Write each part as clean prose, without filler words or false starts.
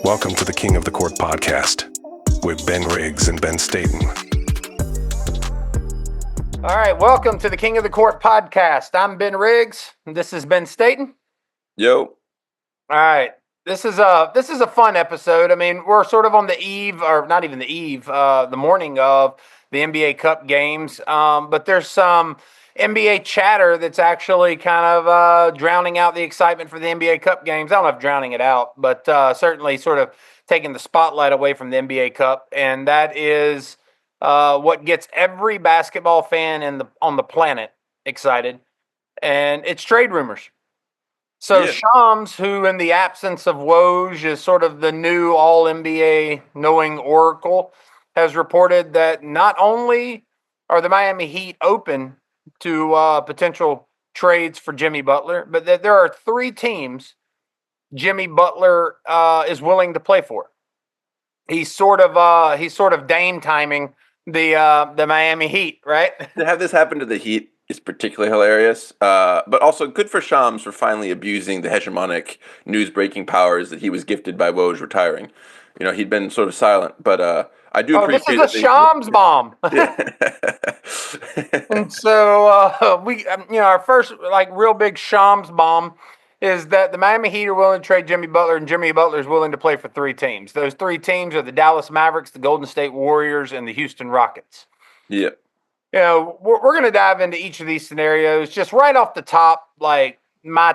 Welcome to the King of the Court podcast with Ben Riggs and Ben Staten. All right, welcome to the King of the Court podcast. I'm Ben Riggs, and this is Ben Staten. Yo. All right, this is a fun episode. I mean, we're sort of on the eve, or not even the eve, the morning of the NBA Cup games. But there's some NBA chatter that's actually kind of drowning out the excitement for the NBA Cup games. I don't know if drowning it out, but certainly sort of taking the spotlight away from the NBA Cup, and that is what gets every basketball fan on the planet excited, and it's trade rumors. So Shams, who in the absence of Woj is sort of the new All-NBA knowing oracle, has reported that not only are the Miami Heat open to potential trades for Jimmy Butler, but that there are three teams Jimmy Butler is willing to play for. He's sort of Dame timing the Miami Heat, right? To have this happen to the Heat is particularly hilarious, but also good for Shams for finally abusing the hegemonic news-breaking powers that he was gifted by Woj retiring. You know, he'd been sort of silent, but I do appreciate this is a Shams bomb. Yeah. And so we, our first real big Shams bomb is that the Miami Heat are willing to trade Jimmy Butler, and Jimmy Butler is willing to play for three teams. Those three teams are the Dallas Mavericks, the Golden State Warriors, and the Houston Rockets. Yeah. You know, we're going to dive into each of these scenarios. Just right off the top, my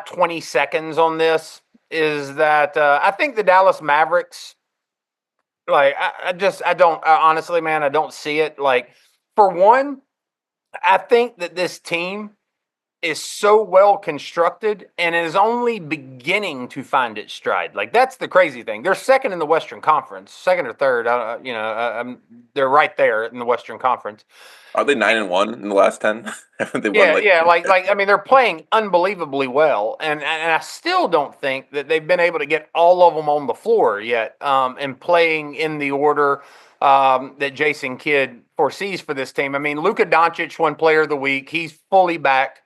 20 seconds on this is that I think the Dallas Mavericks, honestly, man, I don't see it. For one, I think that this team is so well constructed and is only beginning to find its stride. That's the crazy thing. They're second in the Western Conference, second or third. They're right there in the Western Conference. Are they 9-1 in the last 10? Haven't they won? They're playing unbelievably well, and I still don't think that they've been able to get all of them on the floor yet, and playing in the order that Jason Kidd foresees for this team. I mean, Luka Doncic won Player of the Week. He's fully back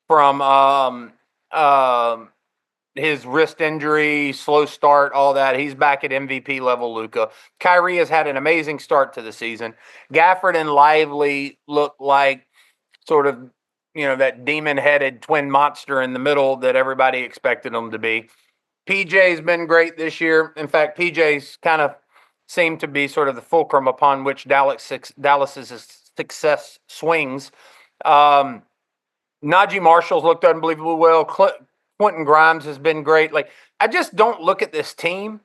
from his wrist injury, slow start, all that. He's back at MVP level, Luka. Kyrie has had an amazing start to the season. Gafford and Lively look like sort of, that demon-headed twin monster in the middle that everybody expected them to be. PJ's been great this year. In fact, PJ's kind of seemed to be sort of the fulcrum upon which Dallas's success swings. Najee Marshall's looked unbelievably well. Quentin Grimes has been great. I just don't look at this team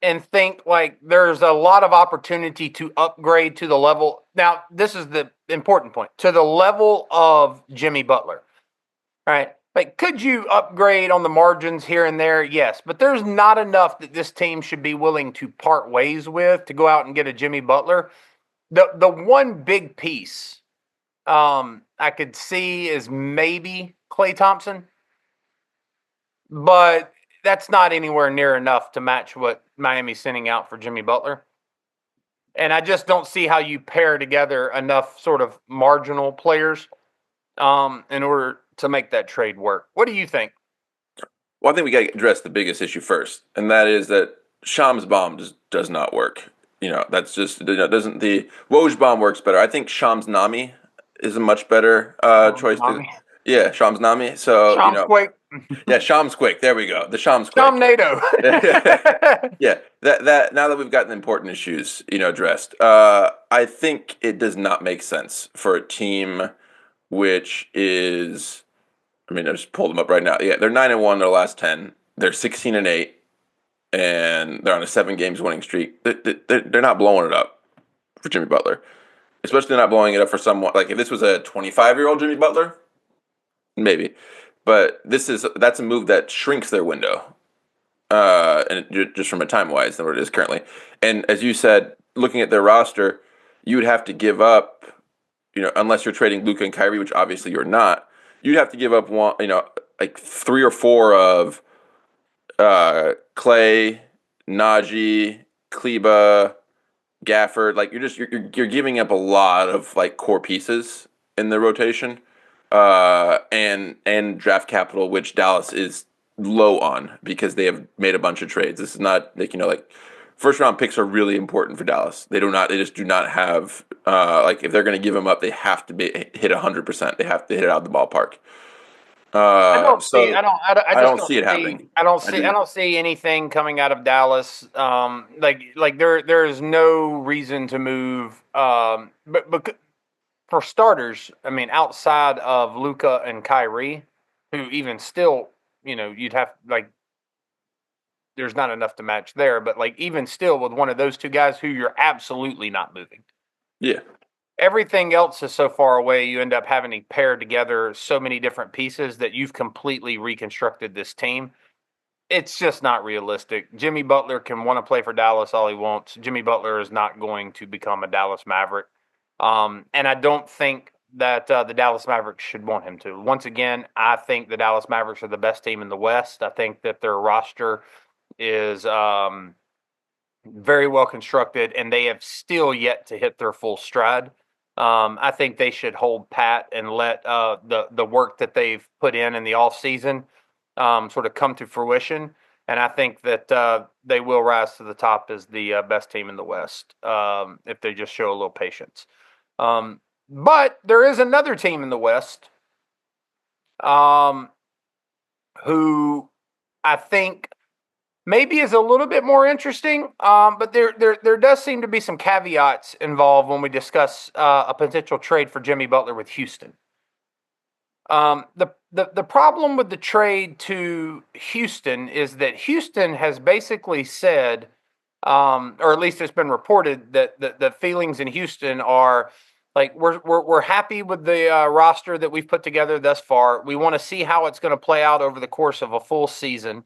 and think there's a lot of opportunity to upgrade to the level. Now, this is the important point, to the level of Jimmy Butler. All right. Could you upgrade on the margins here and there? Yes, but there's not enough that this team should be willing to part ways with to go out and get a Jimmy Butler. The one big piece I could see is maybe Klay Thompson, but that's not anywhere near enough to match what Miami's sending out for Jimmy Butler. And I just don't see how you pair together enough sort of marginal players in order to make that trade work. What do you think? Well, I think we got to address the biggest issue first, and that is that Shams bomb just does not work. That's just doesn't. The Woj bomb works better. I think Shams Nami is a much better choice. Yeah, Shams Nami. So Shamsquake. Yeah, Shamsquake. There we go. The Shamsquake. Shamnado. Yeah. That now that we've gotten important issues, addressed, I think it does not make sense for a team which is, I just pulled them up right now. Yeah, they're 9-1 their last 10. They're 16-8, and they're on a 7 games winning streak. They're not blowing it up for Jimmy Butler. Especially not blowing it up for someone if this was a 25-year-old Jimmy Butler, maybe. But that's a move that shrinks their window, and just from a time-wise than what it is currently. And as you said, looking at their roster, you would have to give up, unless you're trading Luka and Kyrie, which obviously you're not. You'd have to give up one, 3 or 4 of Klay, Najee, Kleba, Gafford. You're giving up a lot of core pieces in the rotation, and draft capital, which Dallas is low on because they have made a bunch of trades. This is not like first round picks are really important for Dallas. They just do not have like if they're going to give them up, they have to hit 100%. They have to hit it out of the ballpark. I don't see. So I I just don't don't see it see. happening. I don't see anything coming out of Dallas. Like there is no reason to move. But for starters, I mean, outside of Luka and Kyrie, who even still, you'd have like there's not enough to match there. But like even still, with one of those two guys, who you're absolutely not moving. Yeah. Everything else is so far away, you end up having to pair together so many different pieces that you've completely reconstructed this team. It's just not realistic. Jimmy Butler can want to play for Dallas all he wants. Jimmy Butler is not going to become a Dallas Maverick. And I don't think that the Dallas Mavericks should want him to. Once again, I think the Dallas Mavericks are the best team in the West. I think that their roster is very well constructed, and they have still yet to hit their full stride. I think they should hold pat and let the work that they've put in the off season sort of come to fruition. And I think that they will rise to the top as the best team in the West if they just show a little patience. But there is another team in the West who I think maybe is a little bit more interesting, but there does seem to be some caveats involved when we discuss a potential trade for Jimmy Butler with Houston. The problem with the trade to Houston is that Houston has basically said, or at least it's been reported that the feelings in Houston are like we're happy with the roster that we've put together thus far. We want to see how it's going to play out over the course of a full season.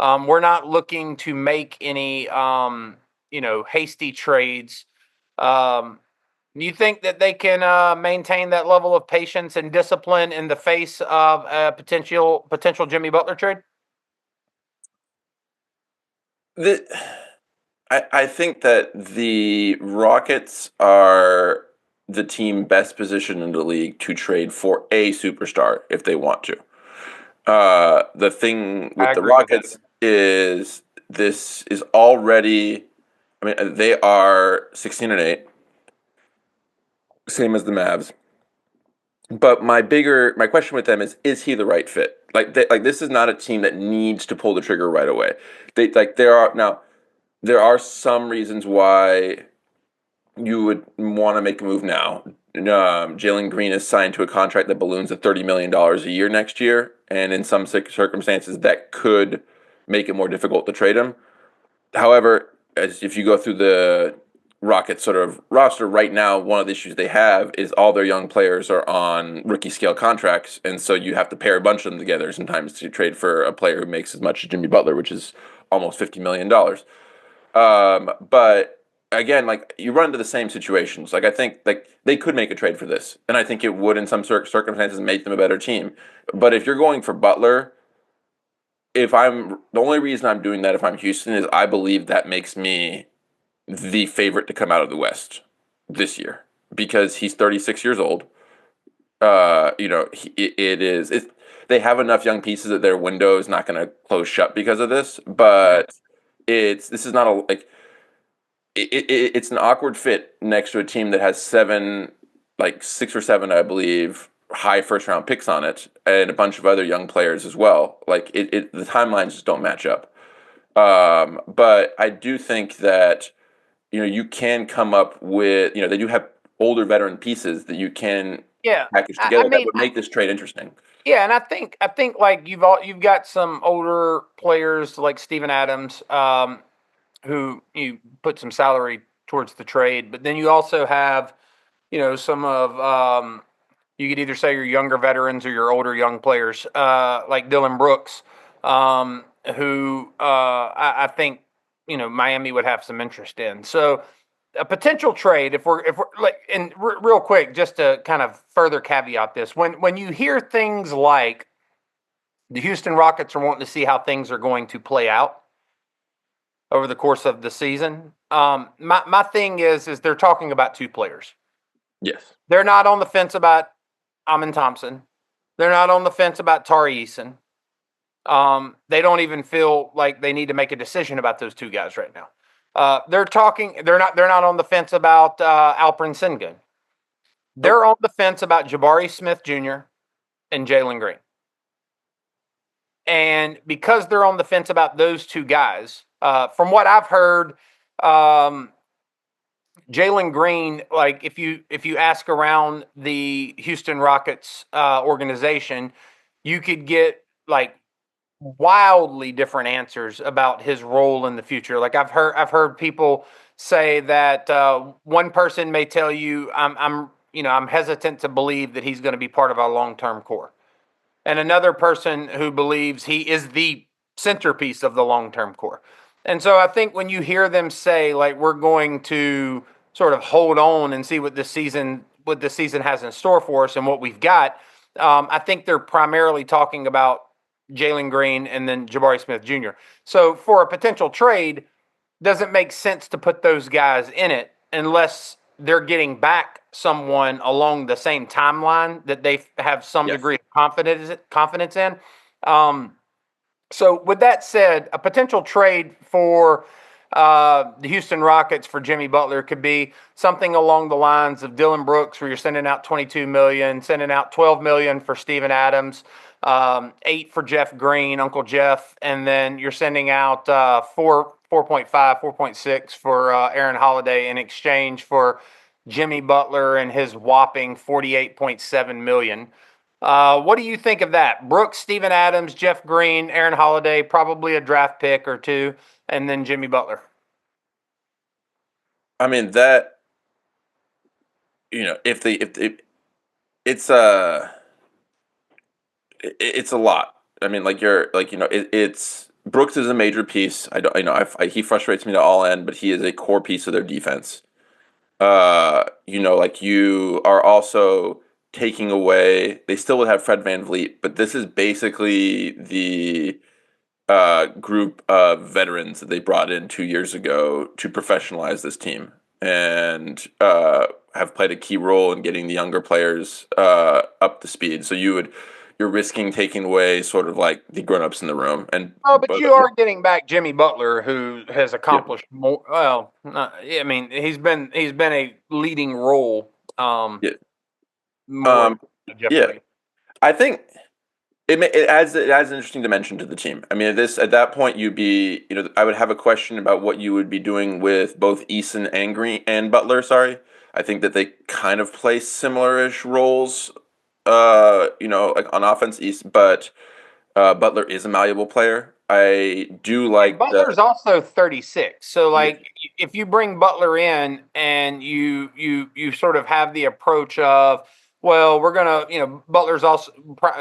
We're not looking to make any hasty trades. Do you think that they can maintain that level of patience and discipline in the face of a potential Jimmy Butler trade? I think that the Rockets are the team best positioned in the league to trade for a superstar if they want to. The thing with the Rockets is this is already. I mean, they are 16-8, same as the Mavs. But my question with them is he the right fit? Like this is not a team that needs to pull the trigger right away. There are some reasons why you would want to make a move now. Jalen Green is signed to a contract that balloons to $30 million a year next year, and in some circumstances that could make it more difficult to trade him. However, as if you go through the Rockets sort of roster right now, one of the issues they have is all their young players are on rookie scale contracts, and so you have to pair a bunch of them together sometimes to trade for a player who makes as much as Jimmy Butler, which is almost $50 million. But again, like you run into the same situations. Like I think like they could make a trade for this, and I think it would in some circumstances make them a better team. But if you're going for Butler, the only reason I'm doing that if I'm Houston is I believe that makes me the favorite to come out of the West this year because he's 36 years old. They have enough young pieces that their window is not going to close shut because of this, but this is not a like it's an awkward fit next to a team that has 6 or 7, I believe, high first round picks on it, and a bunch of other young players as well. Like the timelines just don't match up. But I do think that you can come up with they do have older veteran pieces that you can package together that would make this trade interesting. Yeah, and I think like you've got some older players like Steven Adams, who you put some salary towards the trade, but then you also have, some of you could either say your younger veterans or your older young players, like Dylan Brooks, who I think Miami would have some interest in. So a potential trade, if we're like, and real quick, just to kind of further caveat this, when you hear things like the Houston Rockets are wanting to see how things are going to play out over the course of the season, my thing is they're talking about two players. Yes, they're not on the fence about Amin Thompson. They're not on the fence about Tari Eason. They don't even feel like they need to make a decision about those two guys right now. They're talking. They're not on the fence about Alperen Sengun. They're on the fence about Jabari Smith Jr. and Jalen Green. And because they're on the fence about those two guys, from what I've heard, Jalen Green, like if you ask around the Houston Rockets organization, you could get like wildly different answers about his role in the future. Like I've heard people say that one person may tell you I'm hesitant to believe that he's going to be part of our long-term core. And another person who believes he is the centerpiece of the long-term core. And so I think when you hear them say, like, we're going to sort of hold on and see what this season has in store for us and what we've got, I think they're primarily talking about Jalen Green and then Jabari Smith Jr. So for a potential trade, doesn't make sense to put those guys in it unless they're getting back someone along the same timeline that they have some degree of confidence in. So with that said, a potential trade for the Houston Rockets for Jimmy Butler could be something along the lines of Dylan Brooks, where you're sending out $22 million, sending out $12 million for Steven Adams, $8 for Jeff Green, Uncle Jeff, and then you're sending out 4.5, 4.6 for Aaron Holiday in exchange for Jimmy Butler and his whopping $48.7 million. What do you think of that? Brooks, Steven Adams, Jeff Green, Aaron Holiday, probably a draft pick or two, and then Jimmy Butler. I mean that, if it's a lot. I mean, it's Brooks is a major piece. I don't, he frustrates me to all end, but he is a core piece of their defense. Like you are also taking away. They still would have Fred VanVleet, but this is basically the group of veterans that they brought in 2 years ago to professionalize this team and have played a key role in getting the younger players up to speed. So you're risking taking away sort of like the grown-ups in the room. But you are getting back Jimmy Butler, who has accomplished more. Well, I mean, he's been a leading role. More Um, than Jeff yeah, Green. I think it adds an interesting dimension to the team. I mean, at that point, I would have a question about what you would be doing with both Eason and Green and Butler. Sorry, I think that they kind of play similar-ish roles. Like on offense, but Butler is a malleable player. I do like Butler's also 36. So like if you bring Butler in and you sort of have the approach of, well, we're going to, Butler's also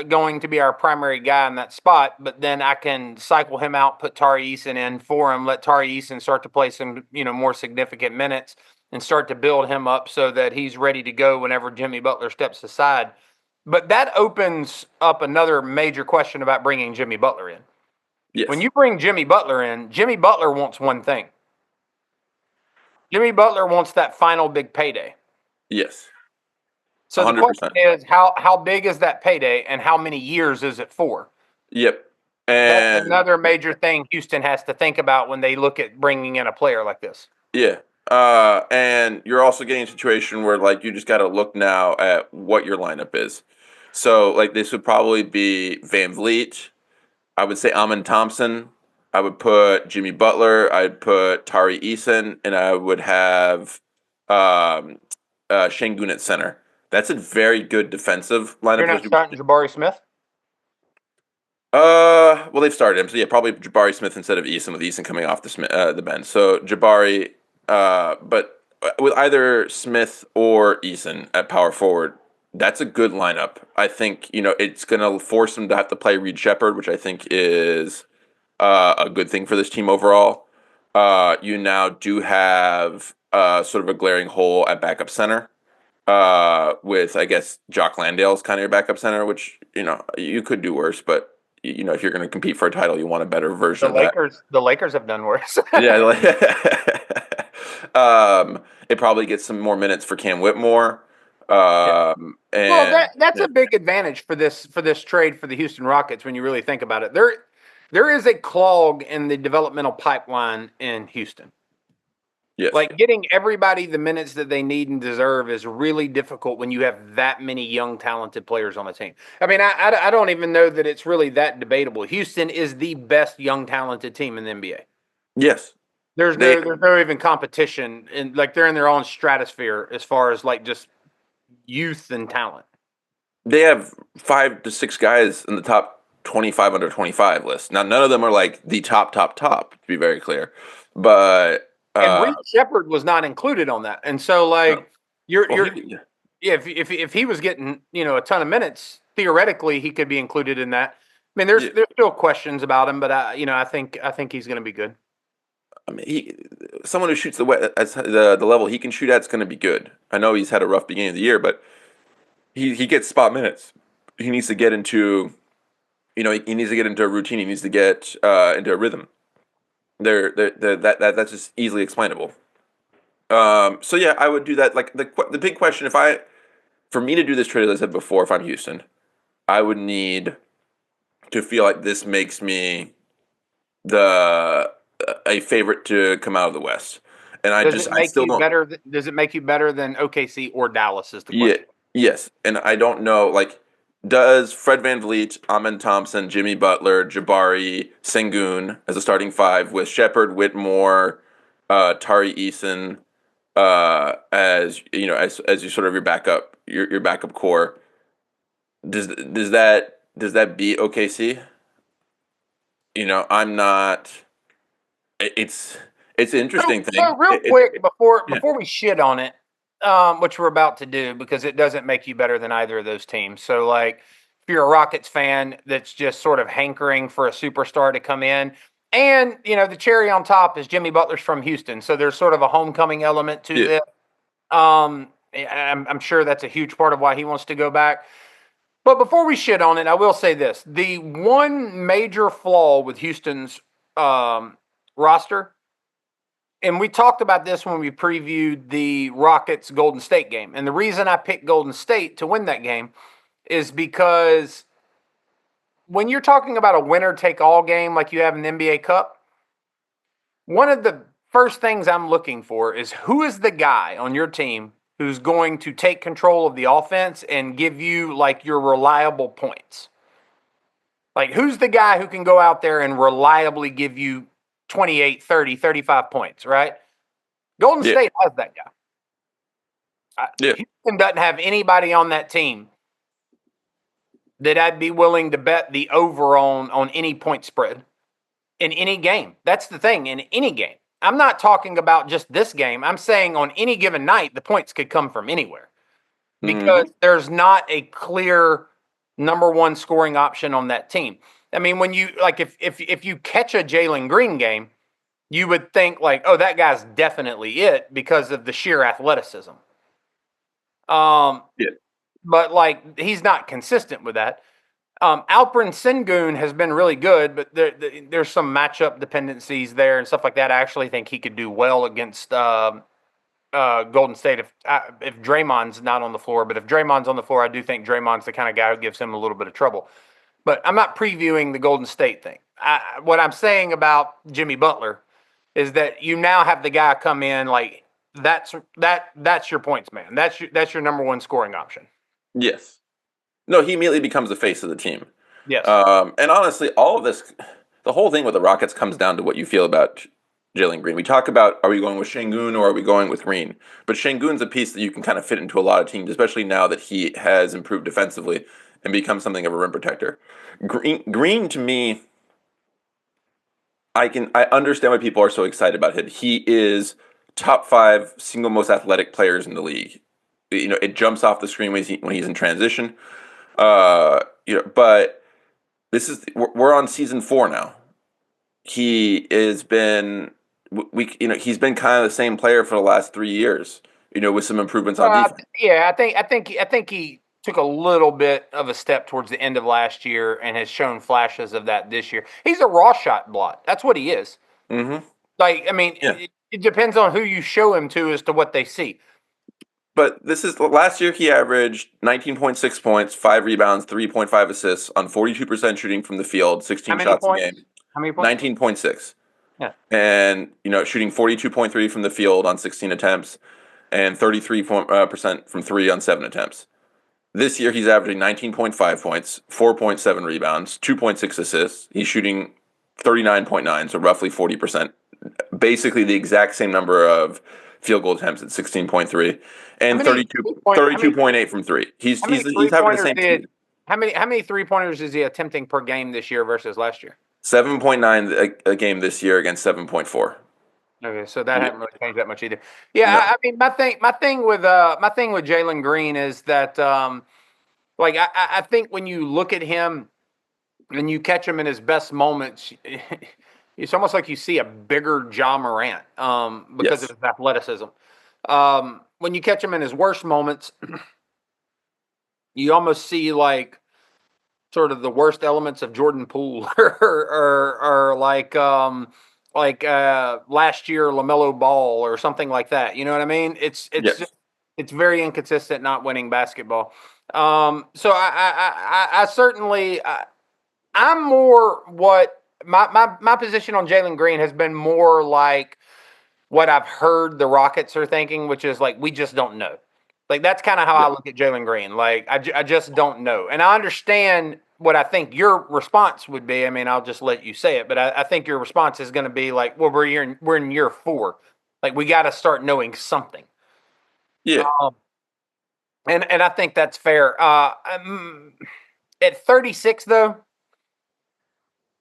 going to be our primary guy in that spot, but then I can cycle him out, put Tari Eason in for him, let Tari Eason start to play some, more significant minutes and start to build him up so that he's ready to go whenever Jimmy Butler steps aside. But that opens up another major question about bringing Jimmy Butler in. Yes. When you bring Jimmy Butler in, Jimmy Butler wants one thing. Jimmy Butler wants that final big payday. Yes. So 100%. the question is, how big is that payday and how many years is it for? Yep. That's And another major thing Houston has to think about when they look at bringing in a player like this. Yeah. And you're also getting a situation where like you just got to look now at what your lineup is. So like this would probably be Van Vliet. I would say Amon Thompson. I would put Jimmy Butler. I'd put Tari Eason, and I would have Şengün at center. That's a very good defensive lineup. You're not starting Jabari Smith? Well, they've started him, so yeah, probably Jabari Smith instead of Eason, with Eason coming off the bench. So Jabari, but with either Smith or Eason at power forward, that's a good lineup. I think it's going to force them to have to play Reed Shepherd, which I think is a good thing for this team overall. You now do have sort of a glaring hole at backup center. With I guess Jock Landale's kind of your backup center, which you could do worse, but if you're going to compete for a title, you want a better version of that. The Lakers have done worse. Yeah. It probably gets some more minutes for Cam Whitmore. That's a big advantage for this trade for the Houston Rockets when you really think about it. there is a clog in the developmental pipeline in Houston. Yes. Like getting everybody the minutes that they need and deserve is really difficult when you have that many young, talented players on the team. I mean, I don't even know that it's really that debatable. Houston is the best young, talented team in the NBA. Yes. There's no even competition, and like they're in their own stratosphere as far as like just youth and talent. They have 5 to 6 guys in the top 25 under 25 list. Now, none of them are like the top, to be very clear. But And Reed Shepherd was not included on that. And so, like, if he was getting a ton of minutes, theoretically he could be included in that. I mean, there's still questions about him, but I think he's going to be good. I mean, someone who shoots the level he can shoot at is going to be good. I know he's had a rough beginning of the year, but he gets spot minutes. He needs to get into, he needs to get into a routine. He needs to get into a rhythm. That's just easily explainable. So yeah, I would do that. Like the big question, for me to do this trade, as I said before, if I'm Houston, I would need to feel like this makes me a favorite to come out of the West. And Does it make you better than OKC or Dallas is the question? Yes. And I don't know, like, does Fred VanVleet, Amen Thompson, Jimmy Butler, Jabari, Sengun as a starting 5 with Shepherd, Whitmore, Tari Eason as you sort of your backup core? Does that beat OKC? I'm not. It's an interesting thing. So real quick before we shit on it, which we're about to do because it doesn't make you better than either of those teams. So like, if you're a Rockets fan that's just sort of hankering for a superstar to come in, and the cherry on top is Jimmy Butler's from Houston, so there's sort of a homecoming element to this. I'm sure that's a huge part of why he wants to go back. But before we shit on it, I will say this: the one major flaw with Houston's roster, and we talked about this when we previewed the Rockets Golden State game. And the reason I picked Golden State to win that game is because when you're talking about a winner-take-all game like you have in the NBA Cup, one of the first things I'm looking for is who is the guy on your team who's going to take control of the offense and give you like your reliable points. Like who's the guy who can go out there and reliably give you 28, 30, 35 points, right? Golden State has that guy. Houston doesn't have anybody on that team that I'd be willing to bet the over on any point spread in any game. That's the thing, in any game. I'm not talking about just this game. I'm saying on any given night, the points could come from anywhere because there's not a clear number one scoring option on that team. I mean, when you like, if you catch a Jalen Green game, you would think like, oh, that guy's definitely it because of the sheer athleticism. But like, he's not consistent with that. Alperen Sengun has been really good, but there's some matchup dependencies there and stuff like that. I actually think he could do well against Golden State if Draymond's not on the floor. But if Draymond's on the floor, I do think Draymond's the kind of guy who gives him a little bit of trouble. But I'm not previewing the Golden State thing. What I'm saying about Jimmy Butler is that you now have the guy come in like that's your points man. That's your number one scoring option. Yes. No, he immediately becomes the face of the team. Yes. And honestly, all of this, the whole thing with the Rockets comes down to what you feel about Jalen Green. We talk about, are we going with Sengun or are we going with Green? But Sengun's a piece that you can kind of fit into a lot of teams, especially now that he has improved defensively and become something of a rim protector. Green to me, I understand why people are so excited about him. He is top 5 single most athletic players in the league. It jumps off the screen when he's in transition. But we're on season 4 now. He has been he's been kind of the same player for the last 3 years. With some improvements on defense. Yeah, I think he took a little bit of a step towards the end of last year and has shown flashes of that this year. He's a raw shot blot. That's what he is. Mm-hmm. Like, I mean, it depends on who you show him to as to what they see. But last year he averaged 19.6 points, 5 rebounds, 3.5 assists on 42% shooting from the field, 16 shots a game. How many points? 19.6. Yeah. And, shooting 42.3 from the field on 16 attempts and 33% from three on 7 attempts. This year, he's averaging 19.5 points, 4.7 rebounds, 2.6 assists. He's shooting 39.9, so roughly 40%. Basically the exact same number of field goal attempts at 16.3 and 32.8 from three. He's How many having the three-pointers same season. how many three-pointers is he attempting per game this year versus last year? 7.9 a game this year against 7.4. Okay, so that hasn't really changed that much either. Yeah, No. I mean, my thing with Jalen Green is that I think when you look at him and you catch him in his best moments, it's almost like you see a bigger Ja Morant because Yes. of his athleticism. When you catch him in his worst moments, you almost see like sort of the worst elements of Jordan Poole or last year LaMelo Ball or something like that. You know what I mean? Yes. It's very inconsistent not winning basketball. So I certainly I'm more what my position on Jalen Green has been more like what I've heard the Rockets are thinking, which is like we just don't know. Like that's kind of how I look at Jalen Green. Like I just don't know, and I understand what I think your response would be. I mean, I'll just let you say it, but I think your response is going to be like, "Well, we're in year 4. Like we got to start knowing something." Yeah. And I think that's fair. At 36, though,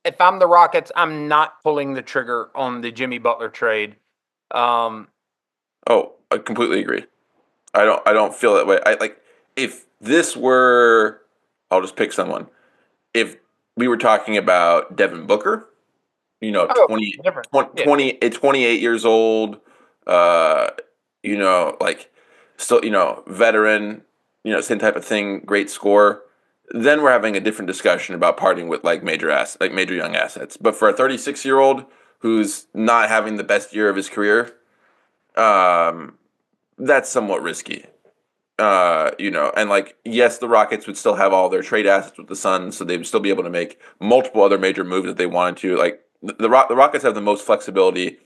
if I'm the Rockets, I'm not pulling the trigger on the Jimmy Butler trade. I completely agree. I don't feel that way. If this were, I'll just pick someone. If we were talking about Devin Booker, Oh, 20, different. 20, Yeah. 28 years old, like still, veteran, same type of thing, great score, then we're having a different discussion about parting with like major young assets. But for a 36-year-old who's not having the best year of his career, um, that's somewhat risky. And like, yes, the Rockets would still have all their trade assets with the Suns, so they would still be able to make multiple other major moves if they wanted to. Like the Rockets have the most flexibility,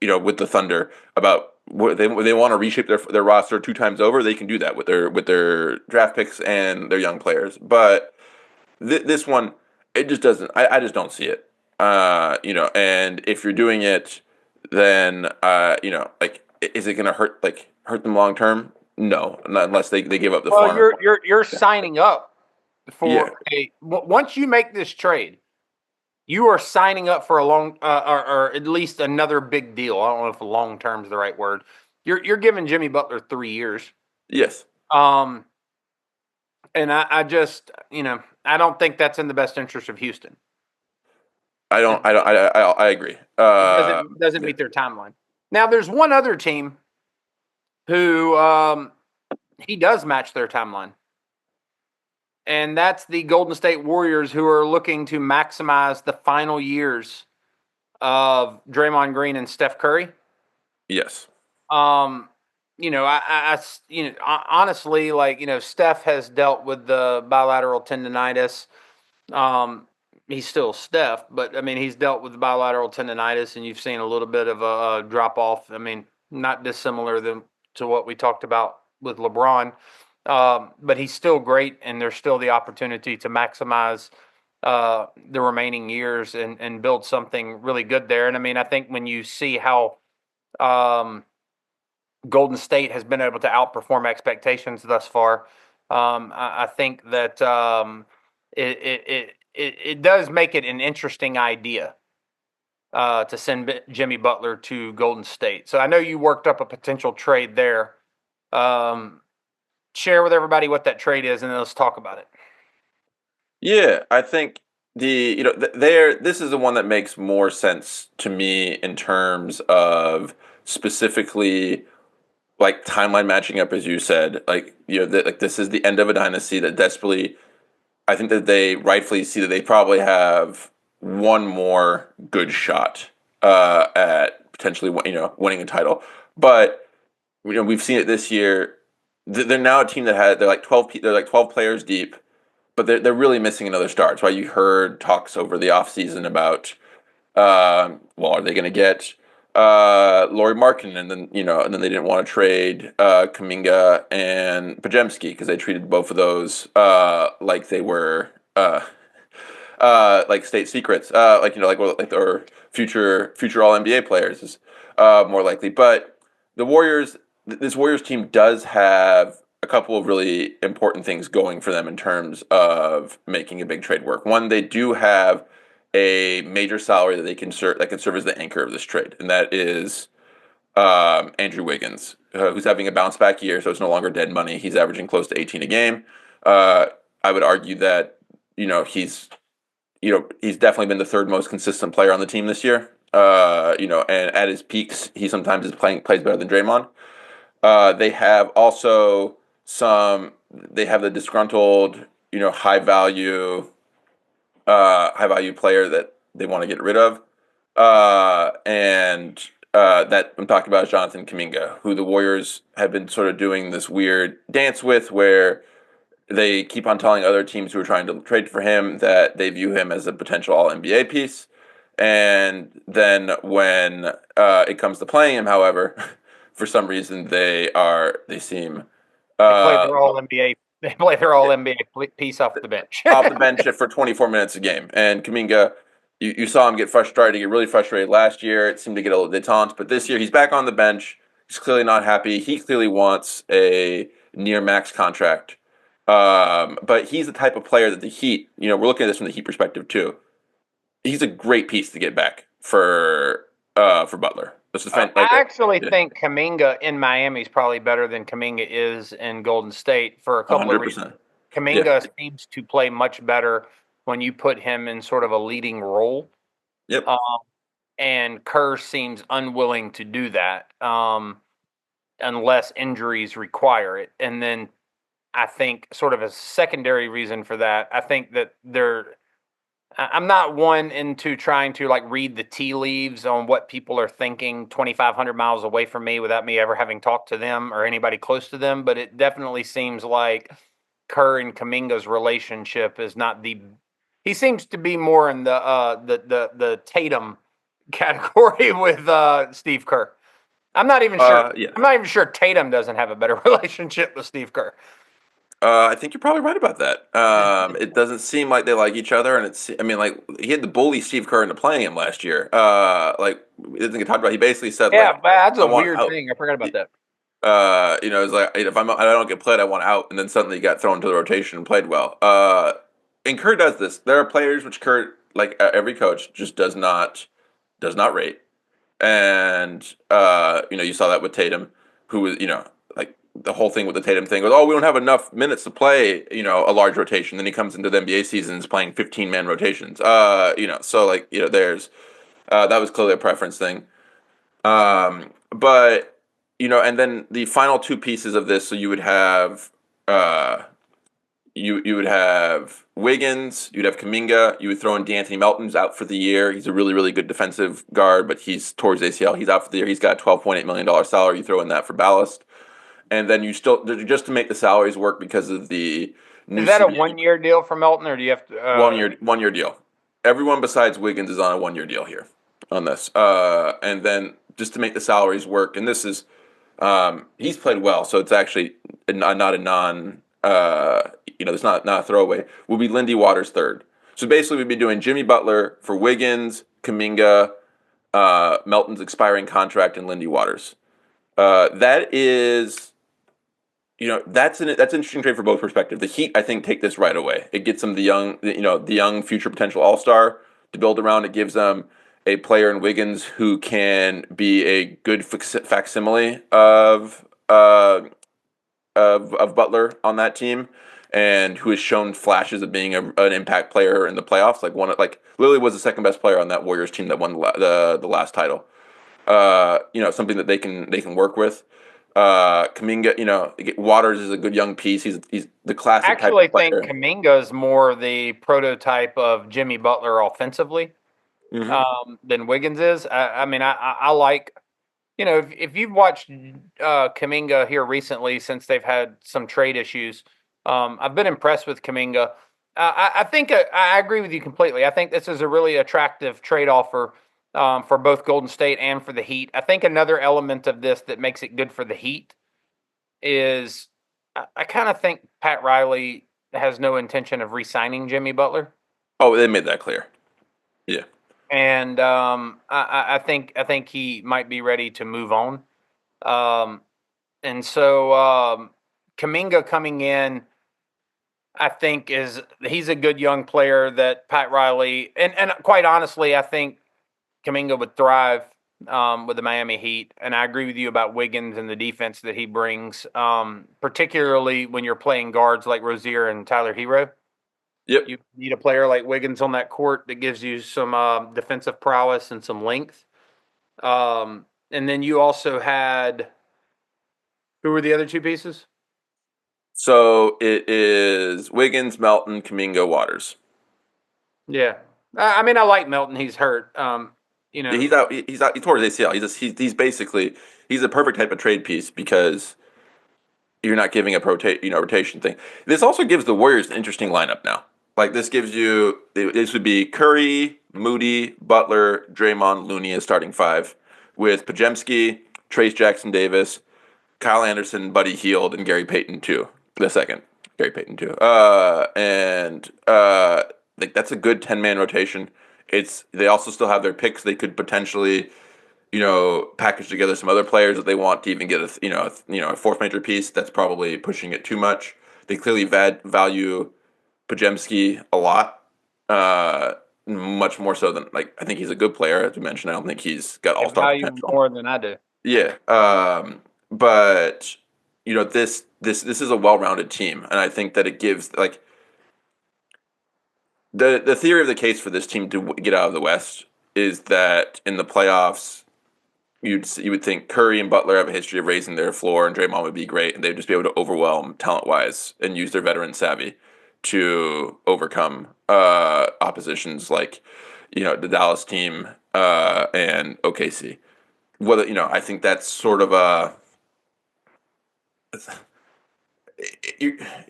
with the Thunder about what they want to reshape their roster 2 times over. They can do that with their draft picks and their young players. But this one, it just doesn't. I just don't see it. And if you're doing it, then like, is it going to hurt them long term? No, not unless they give up the Well, farm. you're signing up Yeah. for once you make this trade, you are signing up for a long or at least another big deal. I don't know if long term is the right word. You're giving Jimmy Butler 3 years. Yes. And I just I don't think that's in the best interest of Houston. I agree. It doesn't meet their timeline. Now there's one other team who he does match their timeline. And that's the Golden State Warriors, who are looking to maximize the final years of Draymond Green and Steph Curry. Yes. Honestly, Steph has dealt with the bilateral tendonitis. He's still Steph, but I mean, he's dealt with the bilateral tendonitis, and you've seen a little bit of a drop off. I mean, not dissimilar to what we talked about with LeBron. But he's still great, and there's still the opportunity to maximize the remaining years and build something really good there. And I mean, I think when you see how Golden State has been able to outperform expectations thus far, I think that it does make it an interesting idea to send Jimmy Butler to Golden State. So I know you worked up a potential trade there. Share with everybody what that trade is, and then let's talk about it. Yeah, I think this is the one that makes more sense to me in terms of specifically like timeline matching up, as you said. Like like this is the end of a dynasty that desperately. I think that they rightfully see that they probably have one more good shot at potentially winning a title, but we've seen it this year. They're now a team that they're like 12 players deep, but they're really missing another star. That's why you heard talks over the offseason about Well, are they going to get Lauri Markkanen, and then they didn't want to trade Kuminga and Pajemski because they treated both of those like they were like state secrets, like their future All NBA players is more likely. But this Warriors team does have a couple of really important things going for them in terms of making a big trade work. One, they do have a major salary that they can serve that can serve as the anchor of this trade, and that is Andrew Wiggins, who's having a bounce back year, so it's no longer dead money. He's averaging close to 18 a game. I would argue that he's he's definitely been the third most consistent player on the team this year. And at his peaks, he sometimes plays better than Draymond. They have also they have the disgruntled, high value player that they want to get rid of. And that I'm talking about is Jonathan Kuminga, who the Warriors have been sort of doing this weird dance with where they keep on telling other teams who are trying to trade for him that they view him as a potential All NBA piece. And then when it comes to playing him, however, for some reason they seem They play their All NBA. They play their All NBA piece off the bench. off the bench for 24 minutes a game. And Kuminga, you saw him get really frustrated last year. It seemed to get a little détente, but this year he's back on the bench. He's clearly not happy. He clearly wants a near max contract. But he's the type of player that the Heat, we're looking at this from the Heat perspective too. He's a great piece to get back for Butler. I actually think Kuminga in Miami is probably better than Kuminga is in Golden State for a couple of reasons. Kuminga seems to play much better when you put him in sort of a leading role. Yep. And Kerr seems unwilling to do that unless injuries require it. And then I think sort of a secondary reason for that, I think that I'm not one into trying to like read the tea leaves on what people are thinking 2,500 miles away from me without me ever having talked to them or anybody close to them. But it definitely seems like Kerr and Kuminga's relationship is not he seems to be more in the Tatum category with Steve Kerr. I'm not even sure. I'm not even sure Tatum doesn't have a better relationship with Steve Kerr. I think you're probably right about that. It doesn't seem like they like each other, and he had to bully Steve Kerr into playing him last year. We didn't get talked about. He basically said, that's a weird thing. I forgot about that. It's like if I don't get played, I want out, and then suddenly he got thrown into the rotation and played well. And Kerr does this. There are players which Kerr, like every coach, just does not rate, and you saw that with Tatum, who was like the whole thing with the Tatum thing was, we don't have enough minutes to play, a large rotation. Then he comes into the NBA season and is playing 15-man rotations. There's that was clearly a preference thing. But and then the final two pieces of this, so you would have you would have Wiggins, you'd have Kuminga, you would throw in D'Anthony Melton's out for the year. He's a really, really good defensive guard, but he's towards ACL. He's out for the year. He's got a $12.8 million salary. You throw in that for ballast. And then you still, just to make the salaries work because of the new. Is that a 1-year deal for Melton, or do you have to? 1 year deal. Everyone besides Wiggins is on a 1-year deal here on this. And then just to make the salaries work, and this is, he's played well, so it's actually not a non, it's not a throwaway. Will be Lindy Waters third. So basically, we'd be doing Jimmy Butler for Wiggins, Kuminga, Melton's expiring contract, and Lindy Waters. That is. That's an interesting trade for both perspectives. The Heat, I think, take this right away. It gets them the young future potential All-Star to build around. It gives them a player in Wiggins who can be a good facsimile of Butler on that team, and who has shown flashes of being an impact player in the playoffs. Literally was the second best player on that Warriors team that won the last title. Something that they can work with. Kuminga, Waters is a good young piece. He's the classic. Actually, type of player. I think Kuminga is more the prototype of Jimmy Butler offensively than Wiggins is. I like, if you've watched Kuminga here recently since they've had some trade issues, I've been impressed with Kuminga. I think I agree with you completely. I think this is a really attractive trade offer for both Golden State and for the Heat. I think another element of this that makes it good for the Heat is I kind of think Pat Riley has no intention of re-signing Jimmy Butler. Oh, they made that clear. Yeah. And I think he might be ready to move on. And so Kuminga coming in, I think he's a good young player that Pat Riley and quite honestly, I think Kuminga would thrive with the Miami Heat. And I agree with you about Wiggins and the defense that he brings, particularly when you're playing guards like Rozier and Tyler Hero. Yep. You need a player like Wiggins on that court that gives you some defensive prowess and some length. And then you also had who were the other two pieces? So it is Wiggins, Melton, Kuminga, Waters. Yeah, I mean I like Melton. He's hurt. Yeah, he's out. He's out. He tore his ACL. He's basically he's a perfect type of trade piece because you're not giving a rotation thing. This also gives the Warriors an interesting lineup now. Like this gives you this would be Curry, Moody, Butler, Draymond, Looney as starting five, with Podziemski, Trace Jackson Davis, Kyle Anderson, Buddy Hield, and Gary Payton too. The second Gary Payton too. Like that's a good 10-man rotation. They also still have their picks. They could potentially package together some other players that they want to even get a fourth major piece. That's probably pushing it too much. They clearly value Podziemski a lot, much more so than I think he's a good player as you mentioned. I don't think he's got all-star value potential. more than I do. Yeah, but this is a well-rounded team, and I think that it gives the theory of the case for this team to get out of the West is that in the playoffs you would think Curry and Butler have a history of raising their floor, and Draymond would be great, and they'd just be able to overwhelm talent-wise and use their veteran savvy to overcome oppositions like the Dallas team and OKC. Whether I think that's sort of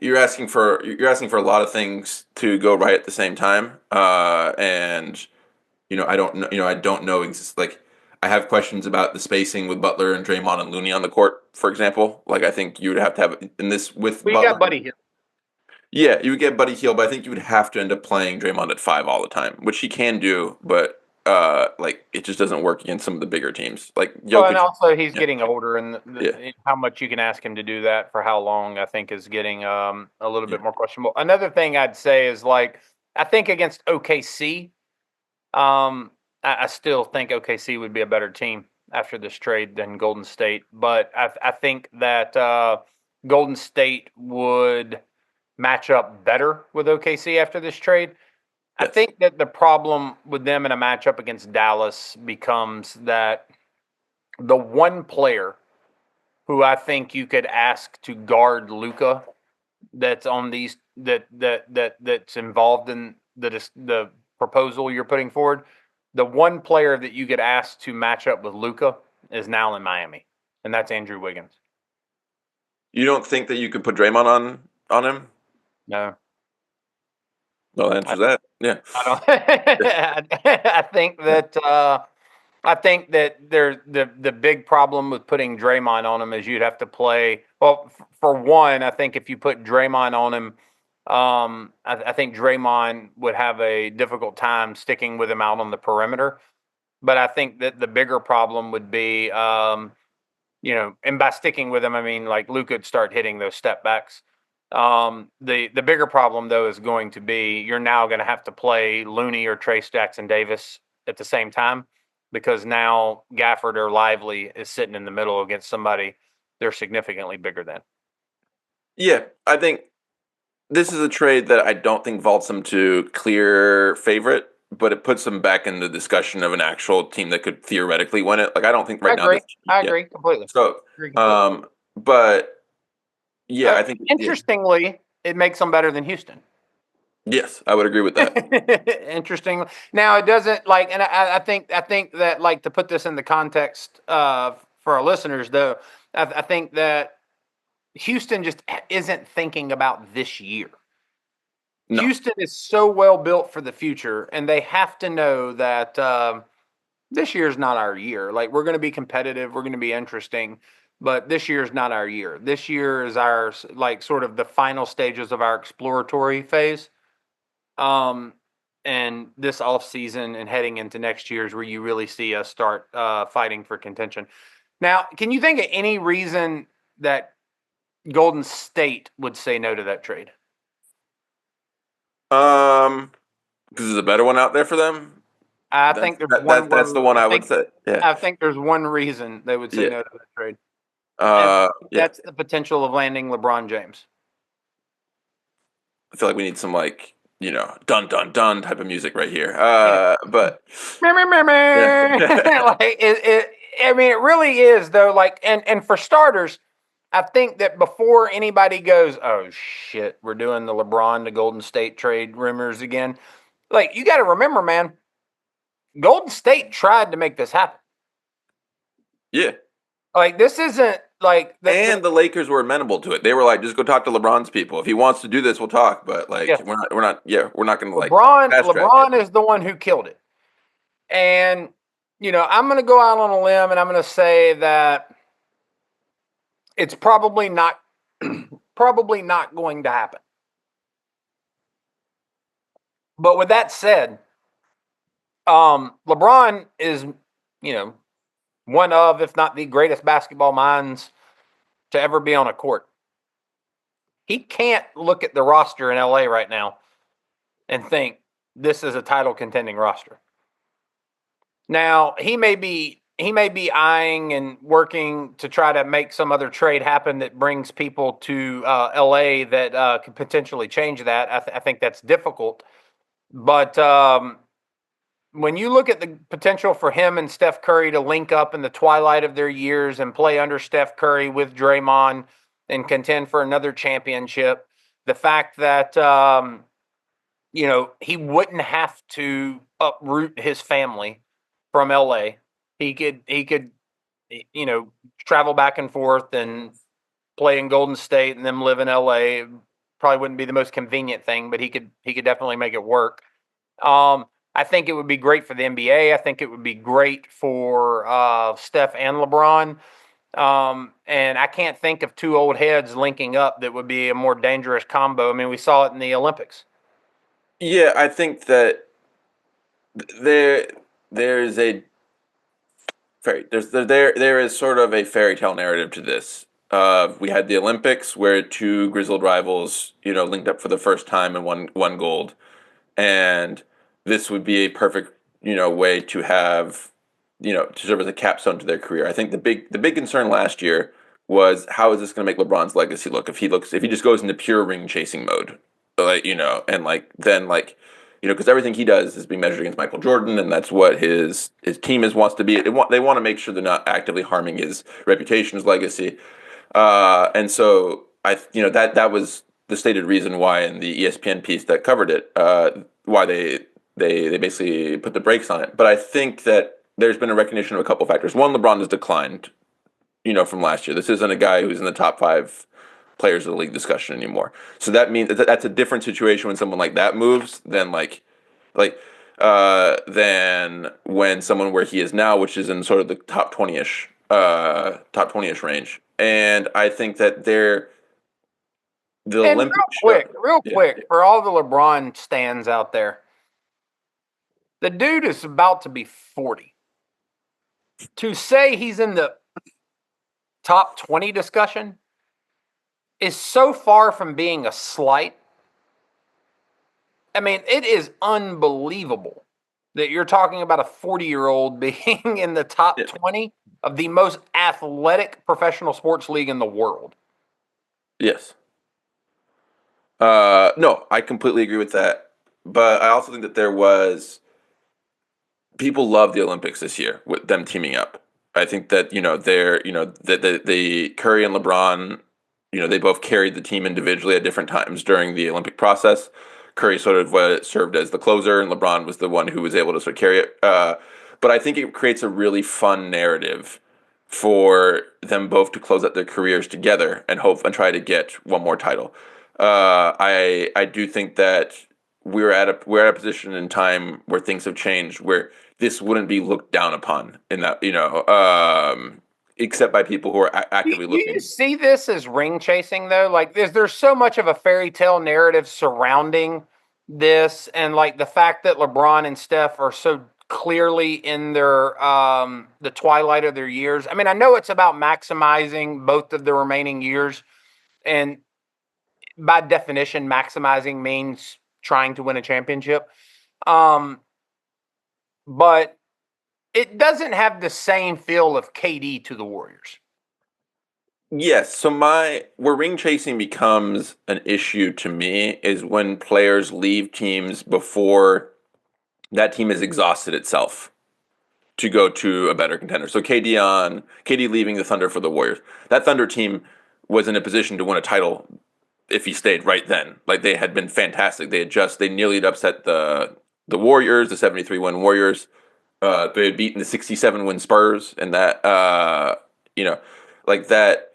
you're asking for a lot of things to go right at the same time, and I don't know. I don't know. I have questions about the spacing with Butler and Draymond and Looney on the court, for example. I think you would have to have in this with We Butler. got Buddy here. Yeah, you would get Buddy Hield, but I think you would have to end up playing Draymond at 5 all the time, which he can do, but it just doesn't work against some of the bigger teams. Like Jokic. Well, and also he's Yeah. getting older, and how much you can ask him to do that for how long, I think, is getting a little bit more questionable. Another thing I'd say is I think against OKC, I still think OKC would be a better team after this trade than Golden State, but I think that Golden State would match up better with OKC after this trade. I Yes. think that the problem with them in a matchup against Dallas becomes that the one player who I think you could ask to guard Luka that's on these that's involved in the proposal you're putting forward, the one player that you could ask to match up with Luka is now in Miami, and that's Andrew Wiggins. You don't think that you could put Draymond on him? No. No, answer that. Yeah. I don't. I think that there's the big problem with putting Draymond on him is you'd have to play. Well, for one, I think if you put Draymond on him, I think Draymond would have a difficult time sticking with him out on the perimeter. But I think that the bigger problem would be, and by sticking with him, I mean Luke could start hitting those step backs. The bigger problem though is going to be you're now going to have to play Looney or Trace Jackson Davis at the same time because now Gafford or Lively is sitting in the middle against somebody they're significantly bigger than. Yeah, I think this is a trade that I don't think vaults them to clear favorite, but it puts them back in the discussion of an actual team that could theoretically win it. I don't think right now. I agree completely. So, but yeah, I think interestingly, it makes them better than Houston. Yes, I would agree with that. Interesting. Now it doesn't and I think that to put this in the context for our listeners though, I think that Houston just isn't thinking about this year. No. Houston is so well built for the future, and they have to know that this year's not our year. Like, we're going to be competitive, we're going to be interesting, but this year's not our year. This year is our, like, sort of the final stages of our exploratory phase. And this off season and heading into next year's where you really see us start fighting for contention. Now, can you think of any reason that Golden State would say no to that trade? Because there's a better one out there for them. I think there's one. That's the one I would say. Yeah. I think there's one reason they would say Yeah. no to that trade. And Yeah. that's the potential of landing LeBron James. I feel like we need some like dun dun dun type of music right here. But like it. I mean, it really is though. Like, and for starters, I think that before anybody goes, oh shit, we're doing the LeBron to Golden State trade rumors again. Like, you got to remember, man, Golden State tried to make this happen. Yeah. Like, this isn't like and the Lakers were amenable to it. They were like, just go talk to LeBron's people. If he wants to do this, we'll talk. But like, we're not going to like. LeBron is the one who killed it. And I'm going to go out on a limb and I'm going to say that it's probably not going to happen. But with that said, LeBron is, one of, if not the greatest basketball minds to ever be on a court. He can't look at the roster in LA right now and think this is a title contending roster. Now, he may be eyeing and working to try to make some other trade happen that brings people to LA that could potentially change that. I think that's difficult. But when you look at the potential for him and Steph Curry to link up in the twilight of their years and play under Steph Curry with Draymond and contend for another championship, the fact that, he wouldn't have to uproot his family from LA. He could, travel back and forth and play in Golden State and then live in LA. Probably wouldn't be the most convenient thing, but he could definitely make it work. I think it would be great for the NBA. I think it would be great for Steph and LeBron. And I can't think of two old heads linking up that would be a more dangerous combo. I mean, we saw it in the Olympics. Yeah, I think that there is sort of a fairy tale narrative to this. We had the Olympics where two grizzled rivals, linked up for the first time and won gold. And this would be a perfect, way to have, to serve as a capstone to their career. I think the big concern last year was how is this going to make LeBron's legacy look if he just goes into pure ring chasing mode, like and like then like because everything he does is being measured against Michael Jordan, and that's what his team wants to be. They want to make sure they're not actively harming his reputation, his legacy, and so that was the stated reason why in the ESPN piece that covered it, why they basically put the brakes on it. But I think that there's been a recognition of a couple factors. One, LeBron has declined, from last year. This isn't a guy who's in the top 5 players of the league discussion anymore. So that means that's a different situation when someone like that moves than than when someone where he is now, which is in sort of the top 20-ish range. And I think that Olympics real quick, for all the LeBron stands out there, the dude is about to be 40. To say he's in the top 20 discussion is so far from being a slight. I mean, it is unbelievable that you're talking about a 40-year-old being in the top 20 of the most athletic professional sports league in the world. Yes. No, I completely agree with that. But I also think that people love the Olympics this year with them teaming up. I think that, the Curry and LeBron, they both carried the team individually at different times during the Olympic process. Curry sort of served as the closer, and LeBron was the one who was able to sort of carry it. But I think it creates a really fun narrative for them both to close out their careers together and hope and try to get one more title. I do think that we're at a position in time where things have changed, where this wouldn't be looked down upon in that, except by people who are actively Do looking. you see this as ring chasing though? Like, there's so much of a fairy tale narrative surrounding this, and like the fact that LeBron and Steph are so clearly in their the twilight of their years. I mean, I know it's about maximizing both of the remaining years, and by definition, maximizing means trying to win a championship. Um, but it doesn't have the same feel of KD to the Warriors. Yes, so where ring chasing becomes an issue to me is when players leave teams before that team has exhausted itself to go to a better contender. So KD leaving the Thunder for the Warriors. That Thunder team was in a position to win a title if he stayed right then. Like, they had been fantastic. They nearly had upset the Warriors, the 73-win Warriors. They had beaten the 67-win Spurs, and that like that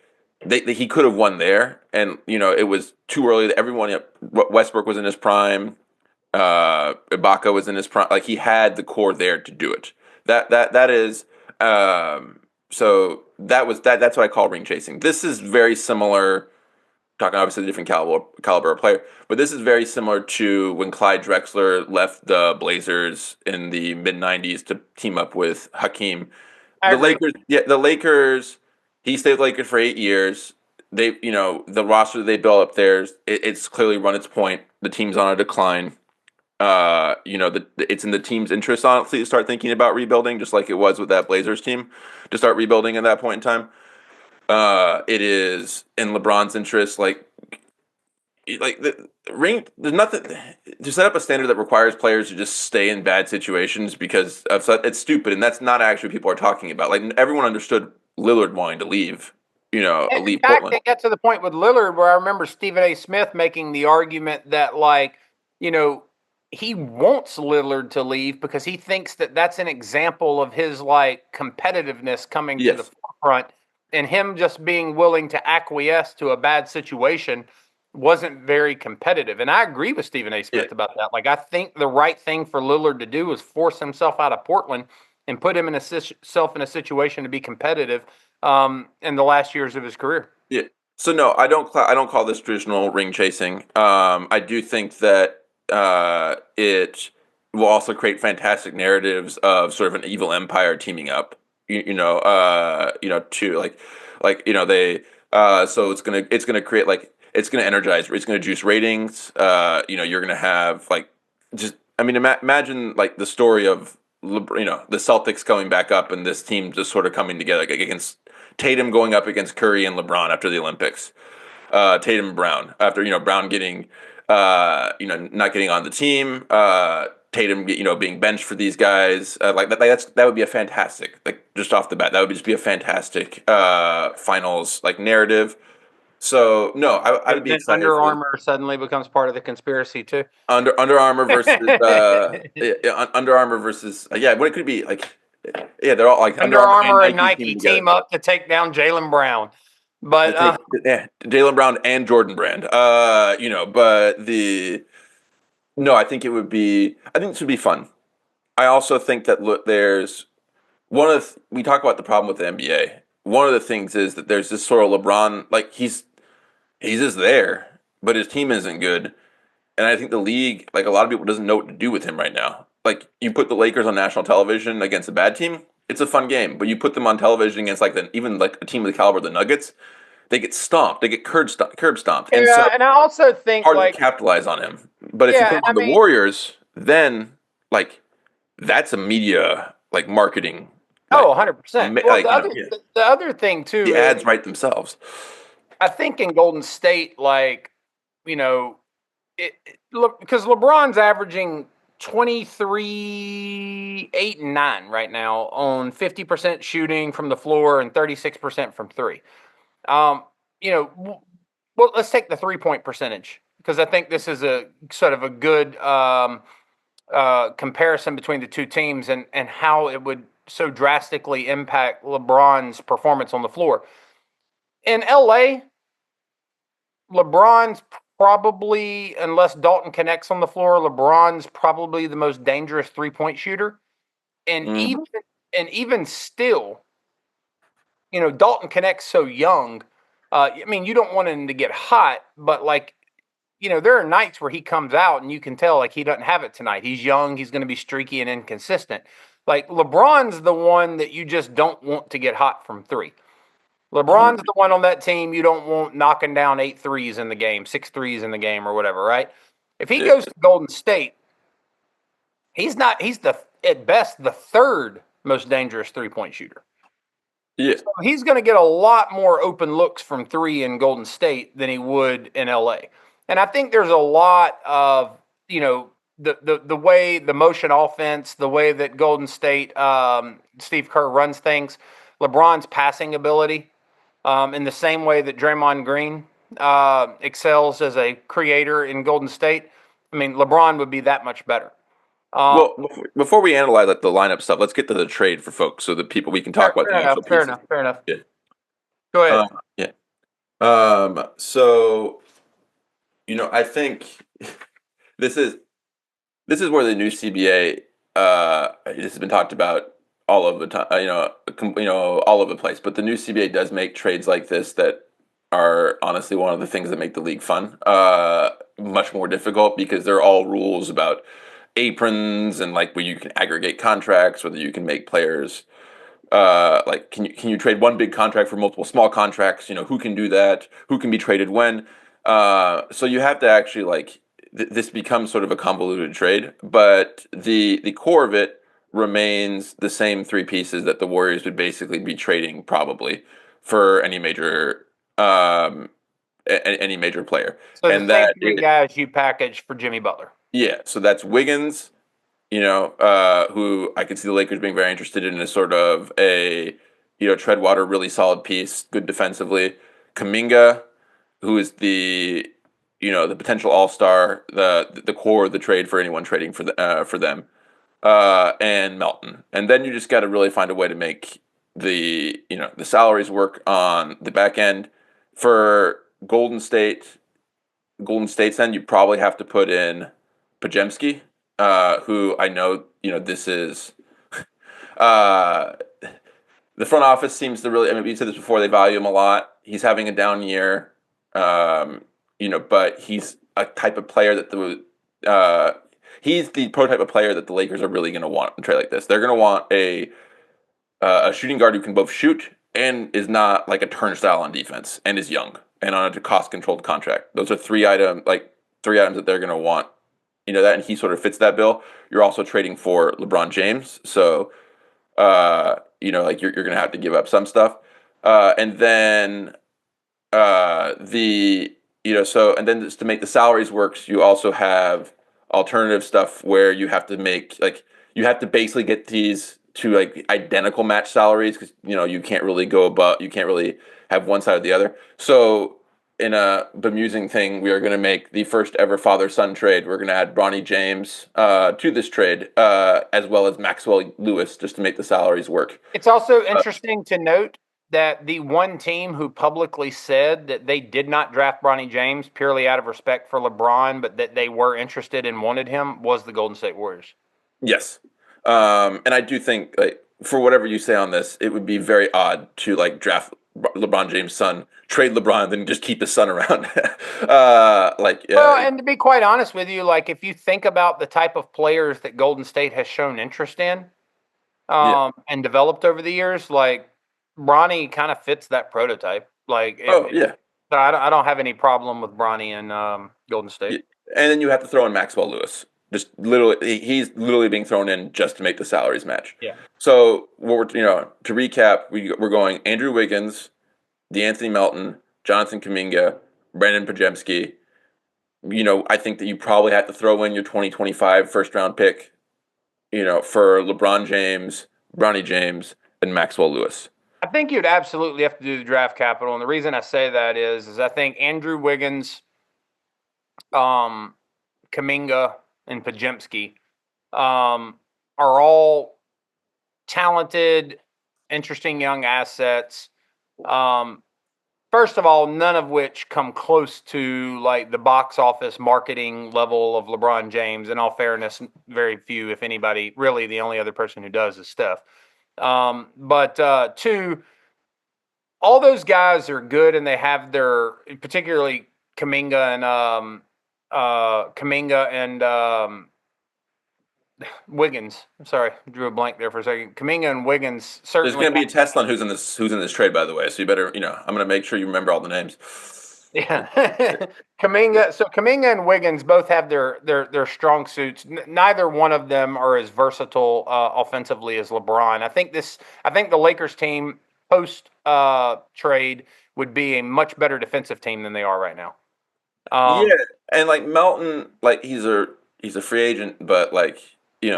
he could have won there, and it was too early. Everyone, Westbrook was in his prime. Ibaka was in his prime. Like, he had the core there to do it. That is so that's what I call ring chasing. This is very similar. Talking obviously a different caliber of player, but this is very similar to when Clyde Drexler left the Blazers in the mid '90s to team up with Hakeem. The Lakers. He stayed with the Lakers for 8 years. The roster they built up there, it's clearly run its point. The team's on a decline. It's in the team's interest, honestly, to start thinking about rebuilding, just like it was with that Blazers team, to start rebuilding at that point in time. It is in LeBron's interest, like the ring. There's nothing to set up a standard that requires players to just stay in bad situations because of it's stupid, and that's not actually what people are talking about. Like, everyone understood Lillard wanting to leave, leave In fact, Portland. they get to the point with Lillard where I remember Stephen A. Smith making the argument that, like, he wants Lillard to leave because he thinks that that's an example of his, like, competitiveness coming to the Yes. forefront, and him just being willing to acquiesce to a bad situation wasn't very competitive. And I agree with Stephen A. Smith about that. Like, I think the right thing for Lillard to do is force himself out of Portland and put him in a situation to be competitive in the last years of his career. Yeah. So no, I don't call this traditional ring chasing. I do think that it will also create fantastic narratives of sort of an evil empire teaming up. To they. So it's gonna create, like, it's gonna energize. It's gonna juice ratings. You're gonna have, like, just, I mean, imagine, like, the story of the Celtics coming back up and this team just sort of coming together, like, against Tatum going up against Curry and LeBron after the Olympics. Tatum and Brown after Brown getting not getting on the team. Tatum being benched for these guys. That would be a fantastic, like, just off the bat, that would just be a fantastic finals, like, narrative. So no, I would be excited. Under Armour suddenly becomes part of the conspiracy too. Under Armour versus Under Armour versus what it could be, like, they're all like Under Armour and Nike team up to take down Jaylen Brown. But Jaylen Brown and Jordan Brand. But I think this would be fun. I also think that there's we talk about the problem with the NBA. One of the things is that there's this sort of LeBron, like, he's just there, but his team isn't good. And I think the league, like, a lot of people, doesn't know what to do with him right now. Like, you put the Lakers on national television against a bad team, it's a fun game. But you put them on television against, like, even like a team of the caliber of the Nuggets, they get stomped. They get curb stomped. And so, and I also think, hard like, to capitalize on him. But if you put him on the Warriors, then, like, that's a media, like, marketing. 100%. The other thing too, the ads write themselves. I think in Golden State, like, look, because LeBron's averaging 23, 8, and 9 right now on 50% shooting from the floor and 36% from three. Well, let's take the 3-point percentage, because I think this is a sort of a good comparison between the two teams and how it would so drastically impact LeBron's performance on the floor. In LA, LeBron's probably, unless Dalton connects on the floor, LeBron's probably the most dangerous 3-point shooter. And even still, Dalton connects so young. I mean, you don't want him to get hot, but there are nights where he comes out and you can tell he doesn't have it tonight. He's young. He's going to be streaky and inconsistent. LeBron's the one that you just don't want to get hot from three. LeBron's the one on that team you don't want knocking down 8 threes in the game, 6 threes in the game or whatever, right? If he goes to Golden State, he's at best the third most dangerous 3-point shooter. Yeah. So he's going to get a lot more open looks from three in Golden State than he would in LA. And I think there's a lot of, the way the motion offense, the way that Golden State, Steve Kerr runs things, LeBron's passing ability, in the same way that Draymond Green excels as a creator in Golden State. I mean, LeBron would be that much better. Well, before we analyze the lineup stuff, let's get to the trade for folks so that we can talk about the actual pieces. Fair enough. Yeah. Go ahead. Yeah. So, I think this is where the new CBA this has been talked about all of the time, all over the place. But the new CBA does make trades like this that are honestly one of the things that make the league fun, much more difficult because they're all rules about aprons and where you can aggregate contracts, whether you can make players can you trade one big contract for multiple small contracts? Who can do that? Who can be traded when? So you have to actually this becomes sort of a convoluted trade, but the core of it remains the same 3 pieces that the Warriors would basically be trading probably for any major player. So and the same that 3 guys you package for Jimmy Butler. Yeah, so that's Wiggins, who I could see the Lakers being very interested in as sort of a, tread water, really solid piece, good defensively. Kuminga, who is the potential all-star, the core of the trade for anyone trading for them, and Melton. And then you just got to really find a way to make the salaries work on the back end. For Golden State's end, you probably have to put in Podziemski, who I know, this is the front office seems to really, we said this before, they value him a lot. He's having a down year, but he's a type of player that he's the prototype of player that the Lakers are really going to want in a trade like this. They're going to want a shooting guard who can both shoot and is not like a turnstile on defense and is young and on a cost-controlled contract. Those are 3 items that they're going to want. That, and he sort of fits that bill. You're also trading for LeBron James, so you're going to have to give up some stuff, and then and then just to make the salaries work, you also have alternative stuff where you have to make you have to basically get these to identical match salaries because you can't really go above, you can't really have one side or the other. So in a bemusing thing, we are going to make the first ever father-son trade. We're going to add Bronny James to this trade, as well as Maxwell Lewis, just to make the salaries work. It's also interesting to note that the one team who publicly said that they did not draft Bronny James purely out of respect for LeBron, but that they were interested and wanted him, was the Golden State Warriors. Yes. And I do think, for whatever you say on this, it would be very odd to draft LeBron James' son, trade LeBron, then just keep his son around. Well, and to be quite honest with you, if you think about the type of players that Golden State has shown interest in, and developed over the years, Bronny kind of fits that prototype. So I don't have any problem with Bronny and Golden State. And then you have to throw in Maxwell Lewis. Just literally, he's literally being thrown in just to make the salaries match. Yeah. So what to recap, we're going Andrew Wiggins, DeAnthony Melton, Jonathan Kuminga, Brandon Podziemski. I think that you probably have to throw in your 2025 first round pick, for LeBron James, Bronny James, and Maxwell Lewis. I think you'd absolutely have to do the draft capital, and the reason I say that is I think Andrew Wiggins, Kuminga, and Podziemski are all talented, interesting young assets. First of all, none of which come close to like the box office marketing level of LeBron James. In all fairness, very few, if anybody, really the only other person who does is Steph. But two, all those guys are good, and they have their, particularly Kaminga and Wiggins. I'm sorry, drew a blank there for a second. Kaminga and Wiggins There's certainly. going to be a test on who's in this trade, by the way. So you better, I'm going to make sure you remember all the names. Yeah, Kaminga. So Kaminga and Wiggins both have their strong suits. Neither one of them are as versatile offensively as LeBron. I think the Lakers team post trade would be a much better defensive team than they are right now. Yeah, and like Melton, like he's a free agent, but like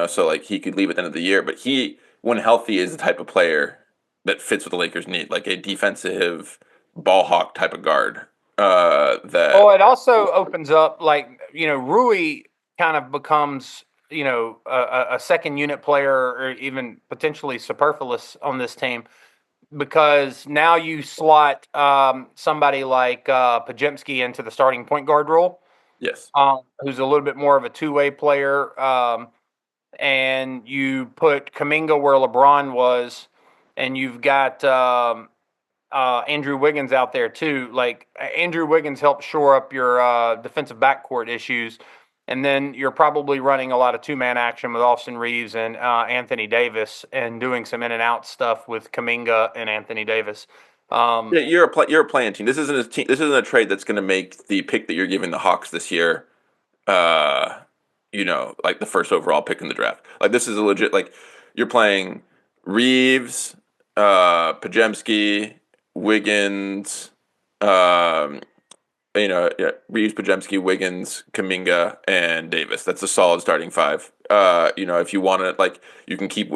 so like he could leave at the end of the year. But he, when healthy, is the type of player that fits what the Lakers need, like a defensive ball hawk type of guard. Well, it also opens up, like, Rui kind of becomes, a second unit player, or even potentially superfluous on this team, because now you slot somebody like Pajemski into the starting point guard role. Yes. Who's a little bit more of a two-way player, and you put Kaminga where LeBron was, and you've got Andrew Wiggins out there too. Like, Andrew Wiggins helps shore up your defensive backcourt issues, and then you're probably running a lot of two-man action with Austin Reeves and Anthony Davis, and doing some in and out stuff with Kaminga and Anthony Davis. Yeah, you're a playing team. This isn't a team. This isn't a trade that's going to make the pick that you're giving the Hawks this year. Like the first overall pick in the draft. Like, this is a legit, like, you're playing Reeves, Pajemski, Wiggins, Reeves, Pajemski, Wiggins, Kaminga, and Davis. That's a solid starting five. If you want to, like, you can keep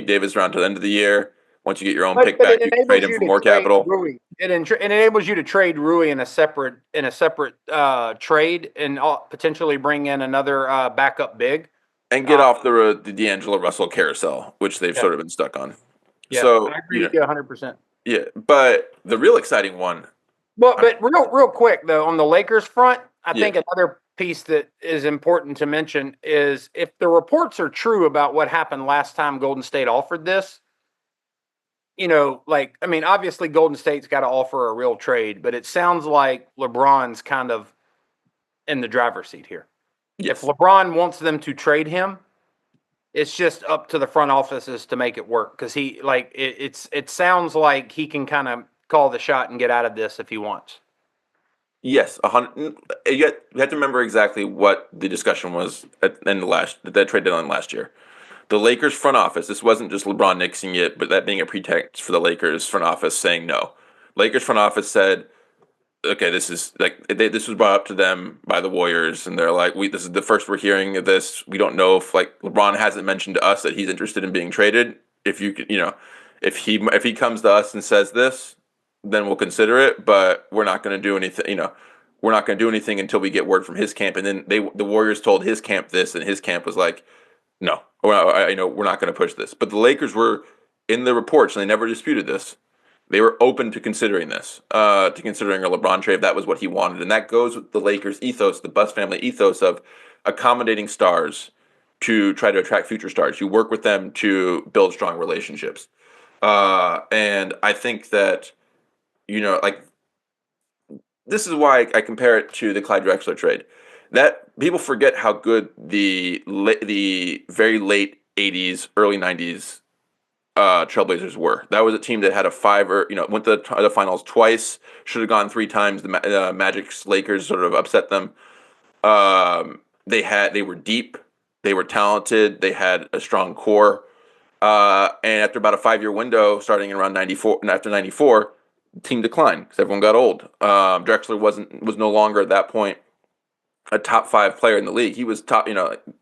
Davis around to the end of the year. Once you get your own pick back, you can trade him for more capital. It enables you to trade Rui in a separate trade, and potentially bring in another backup big, and get off the D'Angelo Russell carousel, which they've sort of been stuck on. Yeah, so I agree with you 100%. Yeah, but the real exciting one. Well, but real quick though, on the Lakers front, I think another piece that is important to mention is, if the reports are true about what happened last time Golden State offered this, obviously Golden State's got to offer a real trade, but it sounds like LeBron's kind of in the driver's seat here. Yes. If LeBron wants them to trade him, it's just up to the front offices to make it work, because it sounds like he can kind of call the shot and get out of this if he wants. Yes, 100. You have to remember exactly what the discussion was at the end of that trade deadline last year. The Lakers front office, this wasn't just LeBron nixing it, but that being a pretext for the Lakers front office saying no. Lakers front office said, okay, this was brought up to them by the Warriors, and they're like, this is the first we're hearing of this. We don't know if, like, LeBron hasn't mentioned to us that he's interested in being traded. If he comes to us and says this, then we'll consider it, but we're not going to do anything. We're not going to do anything until we get word from his camp. And then the Warriors told his camp this, and his camp was like, no, we're not going to push this. But the Lakers were in the reports, and they never disputed this. They were open to considering this, to considering a LeBron trade if that was what he wanted. And that goes with the Lakers' ethos, the Buss family ethos of accommodating stars to try to attract future stars. You work with them to build strong relationships. And I think that, this is why I compare it to the Clyde Drexler trade. That people forget how good the very late 80s, early 90s Trailblazers were. That was a team that had went to the finals twice, should have gone 3 times. The Magic's Lakers sort of upset them. They were deep, they were talented, they had a strong core. And after about a 5-year window, starting around 94, and after 94, the team declined because everyone got old. Drexler was no longer at that point a top 5 player in the league. He was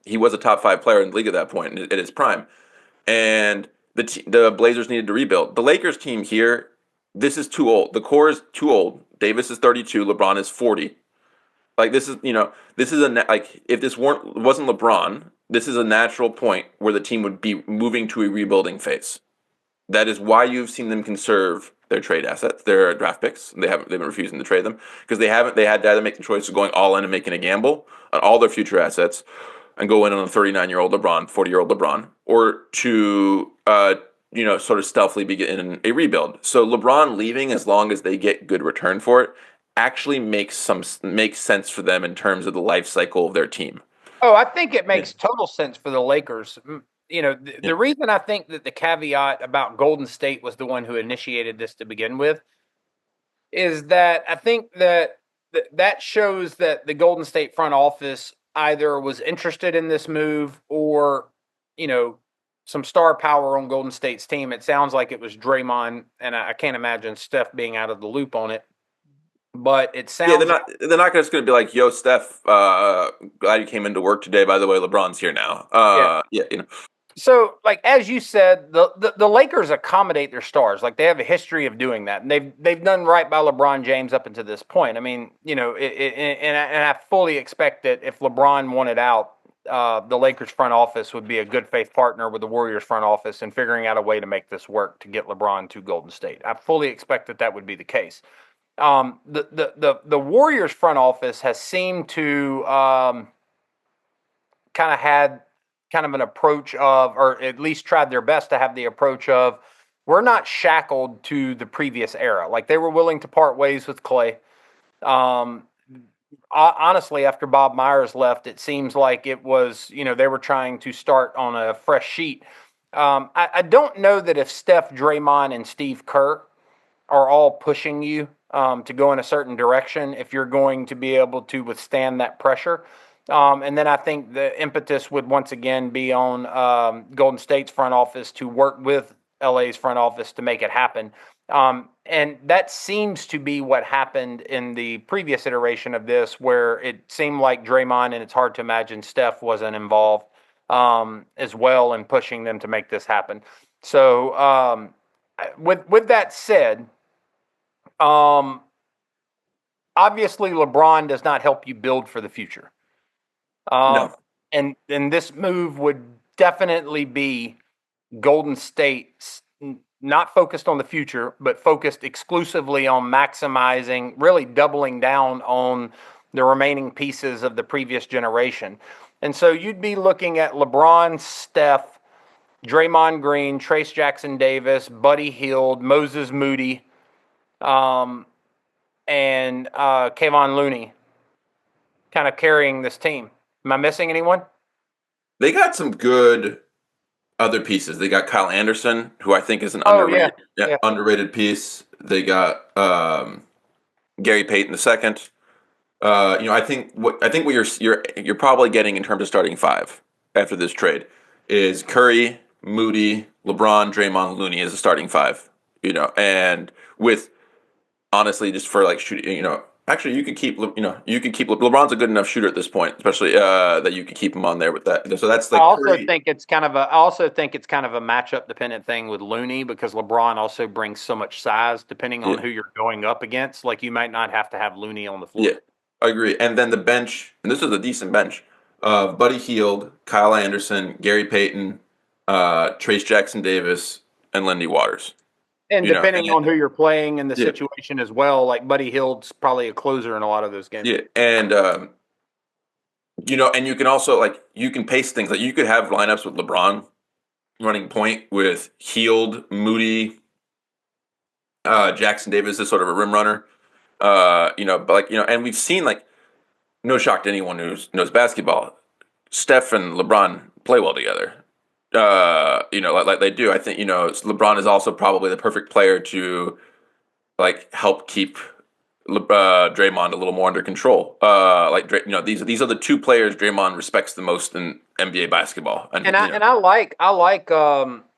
he was a top 5 player in the league at that point at his prime. And the Blazers needed to rebuild. The Lakers team here, this is too old. The core is too old. Davis is 32. LeBron is 40. Like, this is if this wasn't LeBron, this is a natural point where the team would be moving to a rebuilding phase. That is why you've seen them conserve their trade assets, their draft picks. They've been refusing to trade them because they had to either make the choice of going all in and making a gamble on all their future assets and go in on a 39-year-old LeBron, 40-year-old LeBron, or to sort of stealthily begin a rebuild. So LeBron leaving, as long as they get good return for it, actually makes sense for them in terms of the life cycle of their team. Oh, I think it makes total sense for the Lakers. The reason I think that the caveat about Golden State was the one who initiated this to begin with is that I think that shows that the Golden State front office either was interested in this move or, some star power on Golden State's team. It sounds like it was Draymond, and I can't imagine Steph being out of the loop on it. But it sounds they're not just going to be like, "Yo, Steph, glad you came into work today. By the way, LeBron's here now." So, like as you said, the Lakers accommodate their stars. Like they have a history of doing that, and they've done right by LeBron James up until this point. I mean, and I fully expect that if LeBron wanted out, the Lakers front office would be a good faith partner with the Warriors front office in figuring out a way to make this work to get LeBron to Golden State. I fully expect that would be the case. The Warriors front office has seemed to kind of had kind of an approach of, or at least tried their best to have the approach of, we're not shackled to the previous era. Like they were willing to part ways with Clay. Honestly, after Bob Myers left, it seems like it was, they were trying to start on a fresh sheet. I don't know that if Steph, Draymond, and Steve Kerr are all pushing you to go in a certain direction, if you're going to be able to withstand that pressure. And then I think the impetus would once again be on Golden State's front office to work with LA's front office to make it happen. And that seems to be what happened in the previous iteration of this, where it seemed like Draymond, and it's hard to imagine Steph wasn't involved as well in pushing them to make this happen. So with that said, obviously LeBron does not help you build for the future. No. And this move would definitely be Golden State not focused on the future, but focused exclusively on maximizing, really doubling down on the remaining pieces of the previous generation. And so you'd be looking at LeBron, Steph, Draymond Green, Trace Jackson Davis, Buddy Hield, Moses Moody, and Kevon Looney kind of carrying this team. Am I missing anyone? They got some good other pieces. They got Kyle Anderson, who I think is an underrated piece. They got Gary Payton II. I think what you're probably getting in terms of starting five after this trade is Curry, Moody, LeBron, Draymond, Looney as a starting five. And with honestly, just for like shooting, actually you could keep LeBron's a good enough shooter at this point, especially that you could keep him on there with that. So that's like I also think it's kind of a matchup dependent thing with Looney, because LeBron also brings so much size depending on who you're going up against. Like you might not have to have Looney on the floor. Yeah, I agree. And then the bench, and this is a decent bench of Buddy Hield, Kyle Anderson, Gary Payton, Trace Jackson Davis, and Lindy Waters. And depending on who you're playing and the situation as well, like Buddy Hield's probably a closer in a lot of those games. Yeah, and and you can also you can pace things. Like you could have lineups with LeBron running point with Hield, Moody, Jackson Davis is sort of a rim runner. And we've seen no shock to anyone who knows basketball, Steph and LeBron play well together. Like they do. I think LeBron is also probably the perfect player to help keep Draymond a little more under control. These are the two players Draymond respects the most in NBA basketball.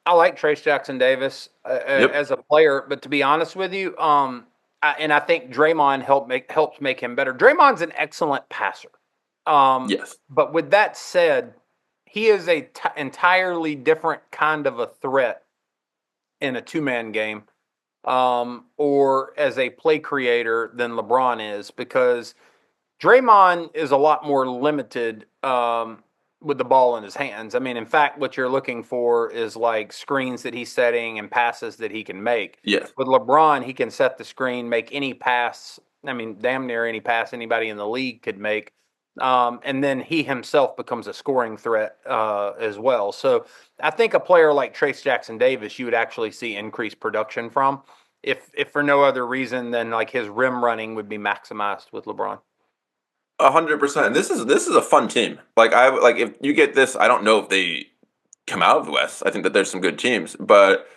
I like Trace Jackson Davis as a player, but to be honest with you, I think Draymond helps make him better. Draymond's an excellent passer. Yes, but with that said, he is a entirely different kind of a threat in a two-man game or as a play creator than LeBron is, because Draymond is a lot more limited with the ball in his hands. I mean, in fact, what you're looking for is like screens that he's setting and passes that he can make. Yes. With LeBron, he can set the screen, make any pass. I mean, damn near any pass anybody in the league could make. And then he himself becomes a scoring threat as well. So I think a player like Trace Jackson Davis, you would actually see increased production from, if for no other reason than like his rim running would be maximized with LeBron. 100%. This is a fun team. Like if you get this, I don't know if they come out of the West. I think that there's some good teams, but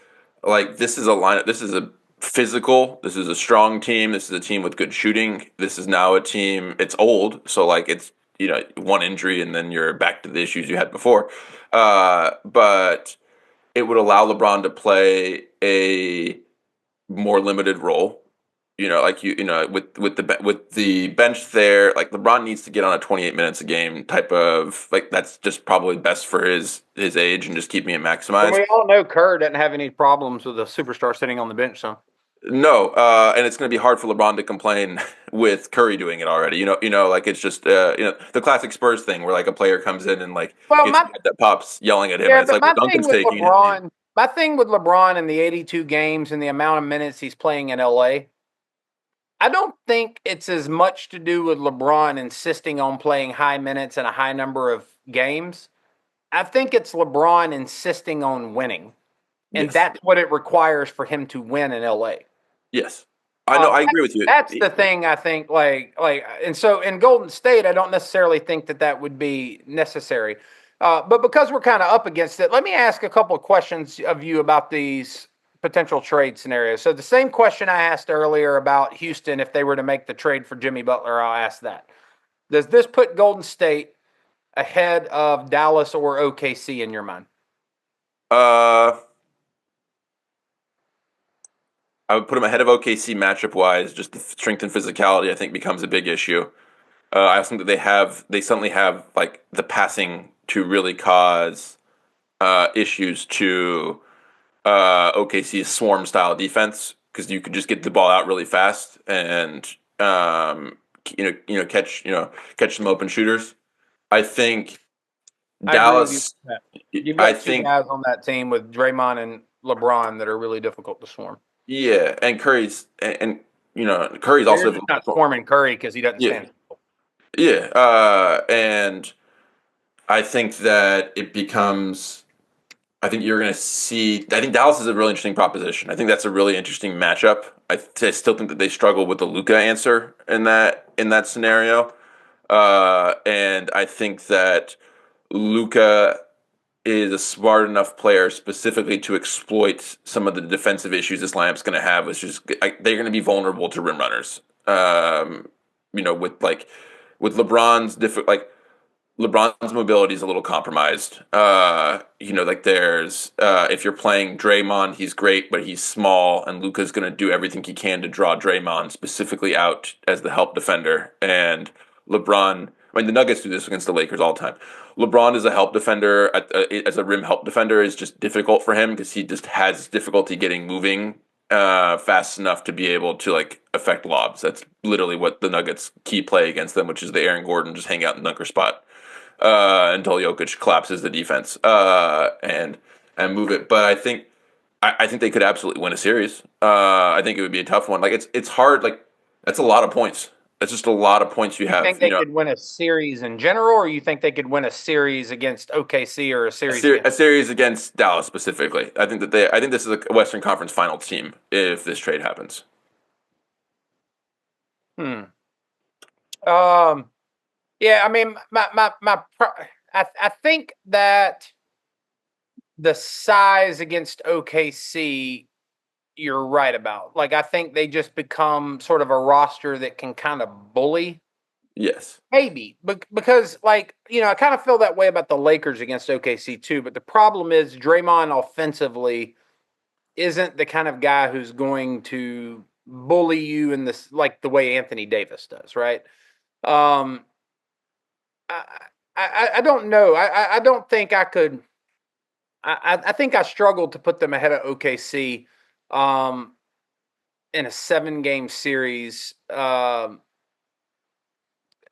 like this is a lineup. This is a physical. This is a strong team. This is a team with good shooting. This is now a team. It's old, so like it's one injury and then you're back to the issues you had before. But it would allow LeBron to play a more limited role. Like with the bench there, like LeBron needs to get on a 28 minutes a game type of like that's just probably best for his age and just keeping it And maximized. we all know Kerr doesn't have any problems with a superstar sitting on the bench, so. No, and it's going to be hard for LeBron to complain with Curry doing it already. Like it's just the classic Spurs thing where like a player comes in and like Well, gets that pops yelling at him, and it's but like well, Duncan's taking it. my thing with LeBron and the 82 games and the amount of minutes he's playing in LA, I don't think it's as much to do with LeBron insisting on playing high minutes and a high number of games. I think it's LeBron insisting on winning. And Yes. that's what it requires for him to win in LA. Yes. I know. I agree with you. That's the thing I think, and so in Golden State, I don't necessarily think that would be necessary. But because we're kind of up against it, let me ask a couple of questions of you about these potential trade scenarios. So the same question I asked earlier about Houston, if they were to make the trade for Jimmy Butler, I'll ask that. Does this put Golden State ahead of Dallas or OKC in your mind? I would put them ahead of OKC matchup wise. Just the strength and physicality, I think, becomes a big issue. I also think that they suddenly have like the passing to really cause issues to OKC's swarm style defense because you could just get the ball out really fast and catch some open shooters. I think Dallas. You've I got two think guys on that team with Draymond and LeBron that are really difficult to swarm. yeah, and Curry's and Curry's also They're not swarming Curry because he doesn't stand. Yeah, and I think that it becomes. I think you're going to see. I think Dallas is a really interesting proposition. I think that's a really interesting matchup. I still think that they struggle with the Luka answer in that scenario, and I think that Luka is a smart enough player specifically to exploit some of the defensive issues this lineup's going to have, which is they're going to be vulnerable to rim runners. With LeBron's mobility is a little compromised. There's if you're playing Draymond, he's great, but he's small, and Luka's going to do everything he can to draw Draymond specifically out as the help defender. And LeBron, I mean, the Nuggets do this against the Lakers all the time. LeBron as a help defender, as a rim help defender, is just difficult for him because he just has difficulty getting moving fast enough to be able to like affect lobs. That's literally what the Nuggets' key play against them, which is the Aaron Gordon just hang out in the dunker spot until Jokic collapses the defense and move it. But I think they could absolutely win a series. I think it would be a tough one. Like it's hard. Like that's a lot of points. That's just a lot of points you have. You think they could win a series in general, or you think they could win a series against OKC or a series against Dallas specifically? I think this is a Western Conference Finals team if this trade happens. Yeah, I mean, I think that the size against OKC, you're right about. Like, I think they just become sort of a roster that can kind of bully. Yes. Maybe. Because, I kind of feel that way about the Lakers against OKC too. But the problem is Draymond offensively isn't the kind of guy who's going to bully you in this, like the way Anthony Davis does, right? I don't know. I don't think I could. I think I struggled to put them ahead of OKC in a 7-game series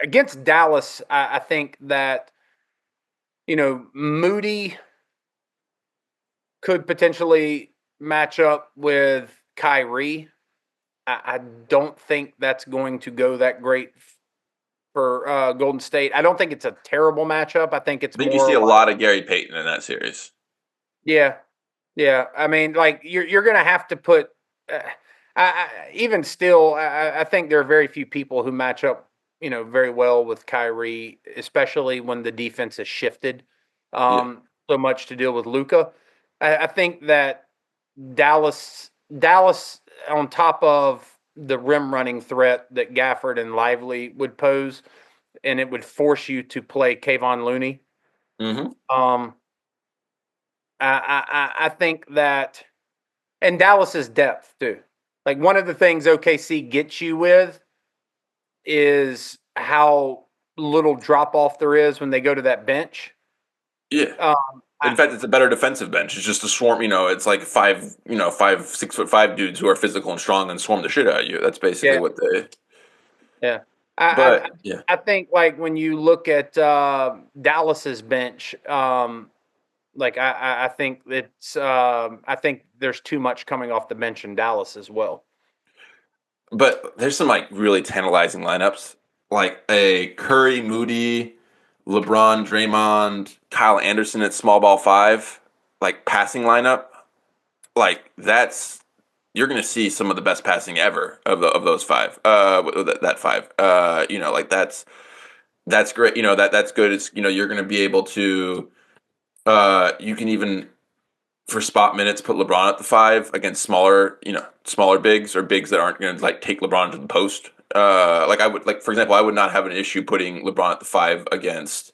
against Dallas. I think that Moody could potentially match up with Kyrie. I don't think that's going to go that great for Golden State. I don't think it's a terrible matchup. I think it's I think you see more a like, lot of Gary Payton in that series. yeah, yeah. I mean, like you're going to have to put. Even still, I think there are very few people who match up, very well with Kyrie, especially when the defense has shifted Yeah. so much to deal with Luka. I think that Dallas, on top of the rim running threat that Gafford and Lively would pose, and it would force you to play Kayvon Looney. Mm-hmm. I think that, and Dallas's depth too. Like one of the things OKC gets you with is how little drop off there is when they go to that bench. Yeah. In fact, it's a better defensive bench. It's just a swarm. It's like 6'5" dudes who are physical and strong and swarm the shit out of you. That's basically Yeah, what they. yeah. I But yeah, I think like when you look at Dallas's bench, like I think it's I think there's too much coming off the bench in Dallas as well. but there's some like really tantalizing lineups, like a Curry, Moody, LeBron, Draymond, Kyle Anderson at small ball five, like passing lineup. Like that's you're going to see some of the best passing ever of those five. That five. Like that's great. That's good. It's you're going to be able to. You can even for spot minutes put LeBron at the five against smaller bigs or bigs that aren't going to like take LeBron to the post. Like I would like for example, I would not have an issue putting LeBron at the five against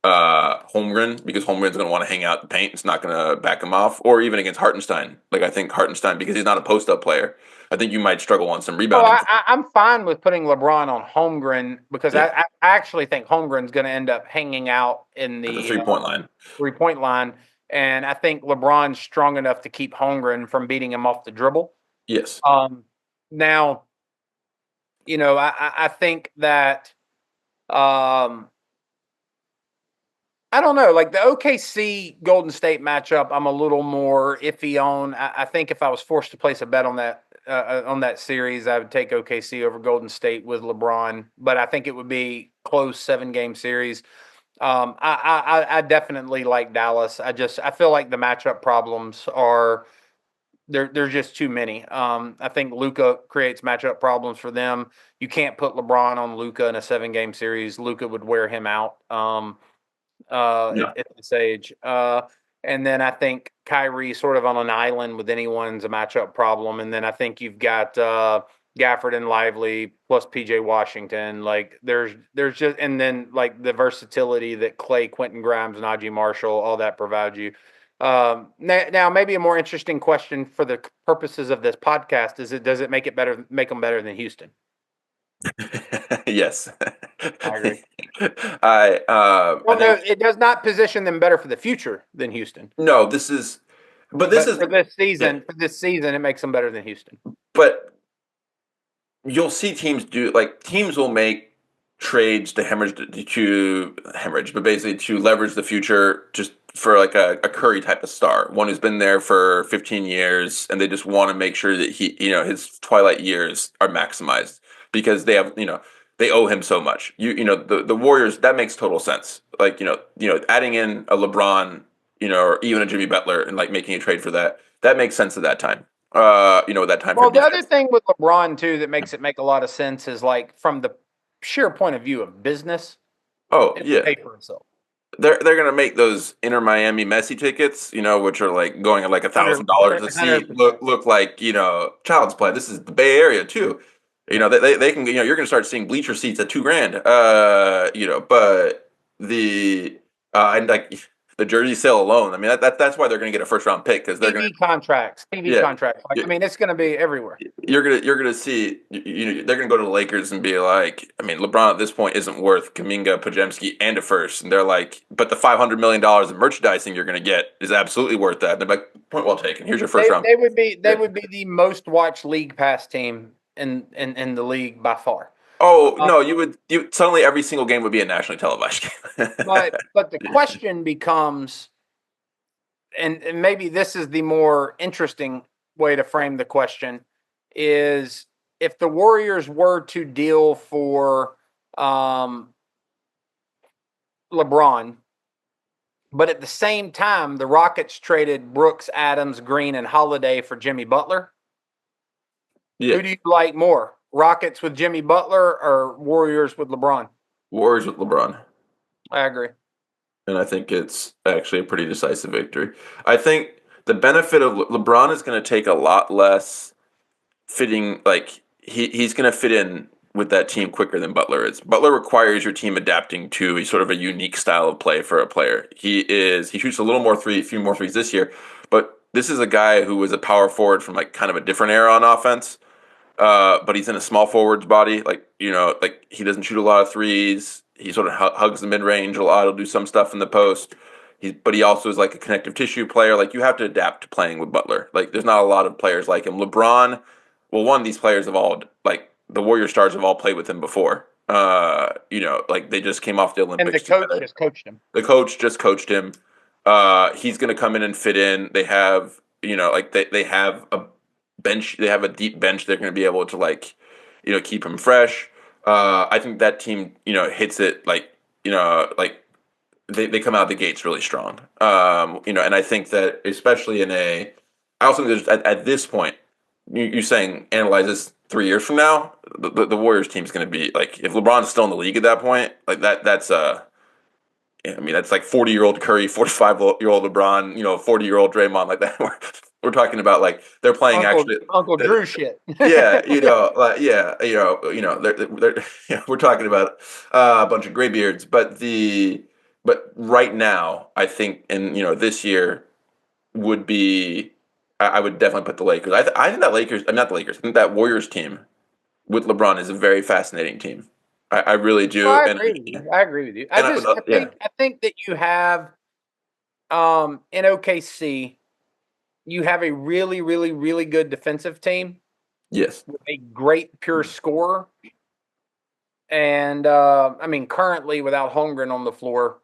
Holmgren because Holmgren's going to want to hang out in the paint. It's not going to back him off, or even against Hartenstein. Like I think Hartenstein because he's not a post up player. I think you might struggle on some Oh, rebounding. I'm fine with putting LeBron on Holmgren because Yeah, I actually think Holmgren's going to end up hanging out in at the the 3 point line. 3-point line, and I think LeBron's strong enough to keep Holmgren from beating him off the dribble. Yes. Now, I think that I don't know, like the OKC Golden State matchup, I'm a little more iffy on. I think if I was forced to place a bet on that series, I would take OKC over Golden State with LeBron, but I think it would be close 7-game series. I definitely like Dallas. I feel like the matchup problems are there's just too many. I think Luka creates matchup problems for them. You can't put LeBron on Luka in a 7-game series. Luka would wear him out. Yeah. At this age. And then I think Kyrie sort of on an island with anyone's a matchup problem. And then I think you've got Gafford and Lively plus PJ Washington. Like there's just and then like the versatility that Clay, Quentin Grimes, Najee Marshall, all that provides you. Now maybe a more interesting question for the purposes of this podcast is does it make them better than Houston? Yes. I agree. I think It does not position them better for the future than Houston. no. This is, but this But is yeah. for this season, it makes them better than Houston. But you'll see teams will make trades to hemorrhage, but basically to leverage the future just for like a Curry type of star, one who's been there for 15 years, and they just want to make sure that his twilight years are maximized because they owe him so much. The Warriors, that makes total sense. Like adding in a LeBron, or even a Jimmy Butler and like making a trade for that makes sense at that time. That time Well, frame. the other thing with LeBron too that makes it make a lot of sense is like from the sheer point of view of business, Oh it would yeah, pay for itself. they're gonna make those Inter Miami Messi tickets, which are like going at like Hundred $1,000 a seat, percent. look like child's play. This is the Bay Area too. They can you're gonna start seeing bleacher seats at $2,000. But the and like the jersey sale alone, I mean that's why they're gonna get a first round pick because they're gonna TV yeah. contracts. Like I mean, it's going to be everywhere. You're gonna see they're gonna go to the Lakers and be like, I mean, LeBron at this point isn't worth Kuminga, Pajemski, and a first, and they're like, but the $500 million in merchandising you're gonna get is absolutely worth that. And they're like, point well taken. Here's your first round. They would be the most watched league pass team in the league by far. Oh Uh, no, you suddenly every single game would be a nationally televised game. but the question becomes, and maybe this is the more interesting way to frame the question, is if the Warriors were to deal for um, LeBron, but at the same time, the Rockets traded Brooks, Adams, Green, and Holiday for Jimmy Butler. Yeah, Who do you like more? Rockets with Jimmy Butler or Warriors with LeBron? Warriors with LeBron, I agree. and I think it's actually a pretty decisive victory. I think the benefit of LeBron is going to take a lot less fitting. Like he's going to fit in with that team quicker than Butler is. Butler requires your team adapting to a sort of a unique style of play for a player. He shoots a little more a few more threes this year, but this is a guy who was a power forward from like kind of a different era on offense. But he's in a small forward's body. Like, like he doesn't shoot a lot of threes. He sort of hugs the mid range a lot. He'll do some stuff in the post. But he also is like a connective tissue player. Like you have to adapt to playing with Butler. Like there's not a lot of players like him. LeBron, well, one of these players have all like the Warrior stars have all played with him before. Like they just came off the And the Olympics coach together. just coached him. The coach just coached him. He's going to come in and fit in. They have, like they have a bench. They have a deep bench. They're going to be able to like, keep him fresh. I think that team, hits it like they come out of the gates really strong. And I think that especially I also think at this point, you're saying analyze this 3 years from now, the Warriors team's going to be like if LeBron's still in the league at that point, like that's I mean, that's like 40-year-old Curry, 45-year-old LeBron, 40-year-old Draymond, like that. We're talking about like they're playing actually. Uncle Drew shit. Yeah, like yeah, we're talking about a bunch of graybeards, but right now, I think, and this year would be, I would definitely put the Lakers. I think that Lakers, I'm not the Lakers. I think that Warriors team with LeBron is a very fascinating team. I really Well, do, I and agree with you. I agree with you. I and just yeah, I think that you have in OKC, you have a really, really, really good defensive team yes, with a great pure scorer. And I mean, currently without Holmgren on the floor,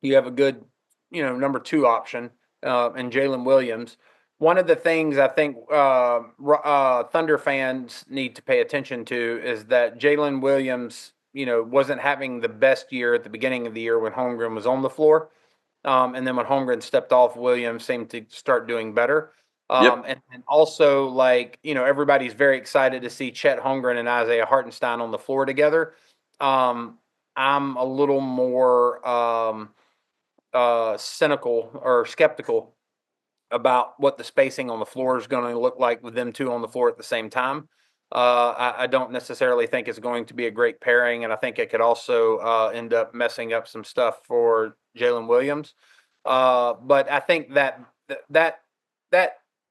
you have a good, number two option in Jalen Williams. One of the things I think Thunder fans need to pay attention to is that Jalen Williams, wasn't having the best year at the beginning of the year when Holmgren was on the floor. And then when Holmgren stepped off, Williams seemed to start doing better. yep, And also, like, everybody's very excited to see Chet Holmgren and Isaiah Hartenstein on the floor together. I'm a little more cynical or skeptical about what the spacing on the floor is going to look like with them two on the floor at the same time. I don't necessarily think it's going to be a great pairing, and I think it could also end up messing up some stuff for Jalen Williams. But I think that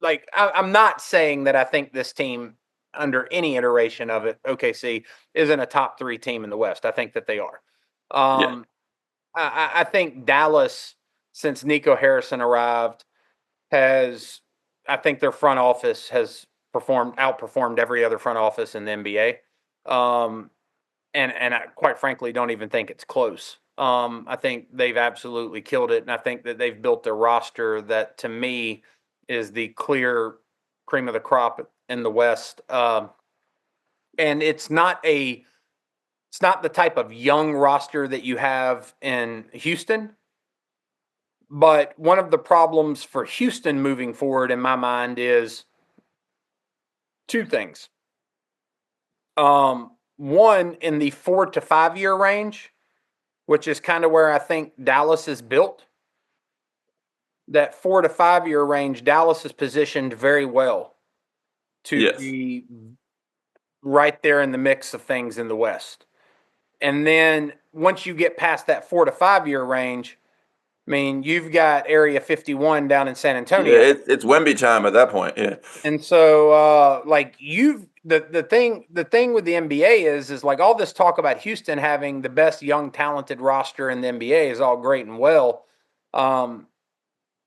like I'm not saying that I think this team under any iteration of it, OKC, isn't a top three team in the West. I think that they are. yeah, I think Dallas, since Nico Harrison arrived, has I think their front office has outperformed every other front office in the NBA. And I quite frankly don't even think it's close. I think they've absolutely killed it, and I think that they've built a roster that, to me, is the clear cream of the crop in the West. And it's not the type of young roster that you have in Houston. But one of the problems for Houston moving forward, in my mind, is two things. One, in the 4 to 5 year range, which is kind of where I think Dallas is built. That 4 to 5 year range, Dallas is positioned very well to yes. be right there in the mix of things in the West. And then once you get past that 4 to 5 year range, I mean, you've got Area 51 down in San Yeah, Antonio. it's Wemby time at that point. Yeah, And so like the thing with the NBA is like all this talk about Houston having the best young talented roster in the NBA is all great and well. Um,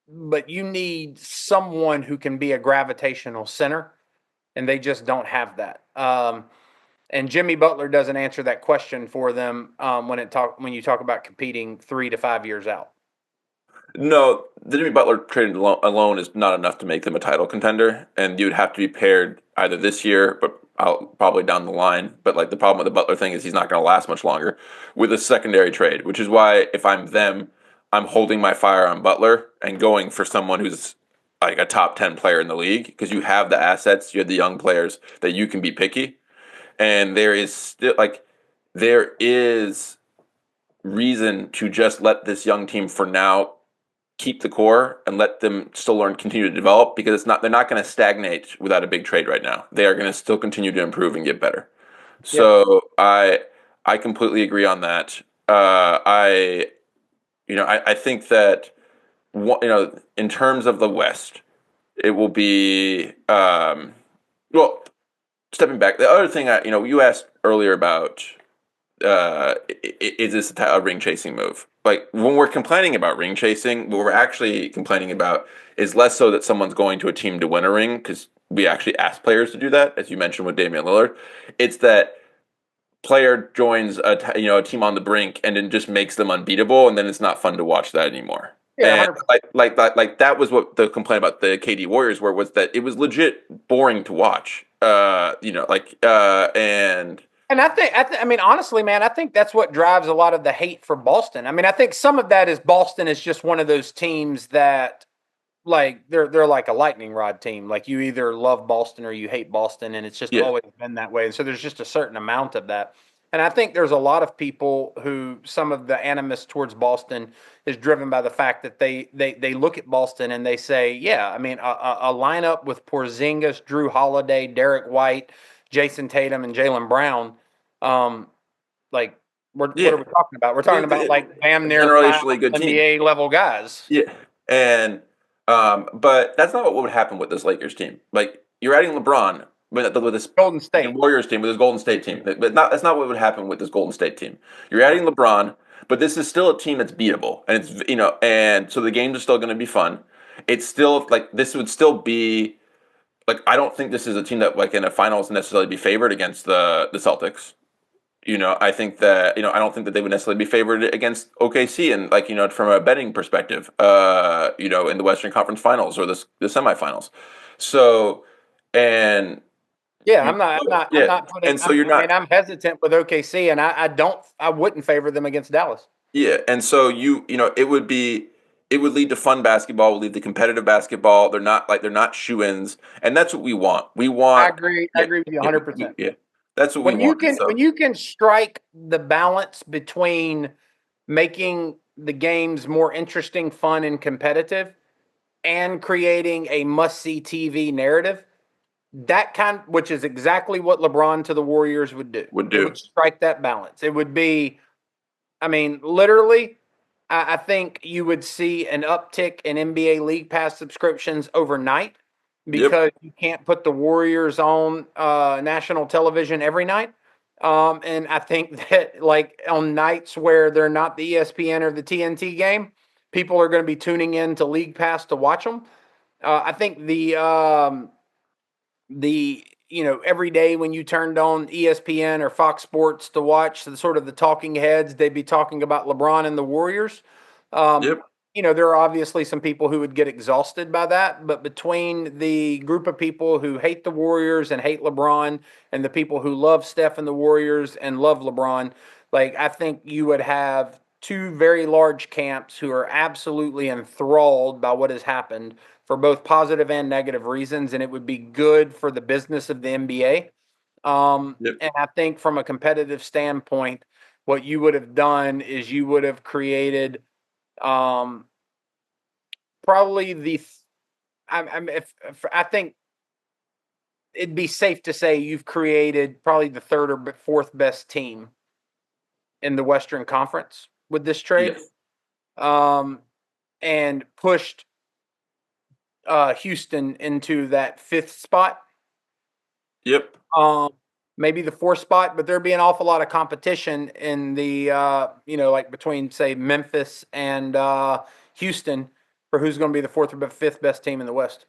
but you need someone who can be a gravitational center, and they just don't have that. And Jimmy Butler doesn't answer that question for them when you talk about competing 3 to 5 years out. No, the Jimmy Butler trade alone is not enough to make them a title contender, and you'd have to be paired either this year, but probably down the line. But like the problem with the Butler thing is he's not going to last much longer with a secondary trade, which is why if I'm them, I'm holding my fire on Butler and going for someone who's like a top 10 player in the league because you have the assets, you have the young players that you can be picky, and there is still there is reason to just let this young team for now keep the core and let them still learn, continue to develop because they're not going to stagnate without a big trade right now. They are going to still continue to improve and get better. Yeah. So I completely agree on that. I think that in terms of the West, it will be well. Stepping back, the other thing you asked earlier about is this a ring chasing move? Like when we're complaining about ring chasing, what we're actually complaining about is less so that someone's going to a team to win a ring because we actually ask players to do that, as you mentioned with Damian Lillard. It's that player joins a team on the brink and it just makes them unbeatable, and then it's not fun to watch that anymore. Yeah, And 100%. like that was what the complaint about the KD Warriors was that it was legit boring to watch. And I mean, honestly, man, I think that's what drives a lot of the hate for Boston. I mean, I think some of that is Boston is just one of those teams that, like, they're like a lightning rod team. Like, you either love Boston or you hate Boston, and it's just Yeah, always been that way. So there's just a certain amount of that. And I think there's a lot of people who some of the animus towards Boston is driven by the fact that they look at Boston and they say, yeah, I mean, a lineup with Porzingis, Drew Holiday, Derek White, Jason Tatum, and Jalen Brown. Um, like, what yeah. are we talking about? We're talking about like damn near finals Generationally good team. NBA level guys. Yeah, and but that's not what would happen with this Lakers team. Like you're adding LeBron with this Golden fucking State. Warriors team, with this Golden State team, but that's not what would happen with this Golden State team. You're adding LeBron, but this is still a team that's beatable, and it's and so the games are still going to be fun. It's still like this would still be like I don't think this is a team that like in a finals necessarily be favored against the Celtics. I think that I don't think that they would necessarily be favored against OKC and like from a betting perspective, in the Western Conference Finals or the semifinals. So, and Yeah, you, I'm yeah, not putting. and so you're I mean, not, I'm hesitant with OKC, and I wouldn't favor them against Dallas. yeah, and so it would lead to fun basketball, would lead to competitive basketball. They're not shoe-ins, and that's what we want. We I want, agree. I yeah, agree with you yeah, 100%. yeah. That's what we want. And When so, you can strike the balance between making the games more interesting, fun, and competitive, and creating a must-see TV narrative, which is exactly what LeBron to the Warriors would do. would It do. would strike that balance. It would be, I mean, literally, I think you would see an uptick in NBA League Pass subscriptions overnight Yep. because you can't put the Warriors on national television every night. And I think that, like, on nights where they're not the ESPN or the TNT game, people are going to be tuning in to League Pass to watch them. I think every day when you turned on ESPN or Fox Sports to watch the sort of the talking heads, they'd be talking about LeBron and the Warriors. Um, Yep. there are obviously some people who would get exhausted by that, but between the group of people who hate the Warriors and hate LeBron and the people who love Steph and the Warriors and love LeBron, like, I think you would have two very large camps who are absolutely enthralled by what has happened for both positive and negative reasons, and it would be good for the business of the NBA. Yep. And I think from a competitive standpoint, what you would have done is you would have created um, probably I think it'd be safe to say you've created probably the third or fourth best team in the Western Conference with this trade, Yes. um, and pushed Houston into that fifth spot. Yep. Um, Maybe the fourth spot, but there'd be an awful lot of competition in the like between, say, Memphis and Houston for who's going to be the fourth or fifth best team in the West.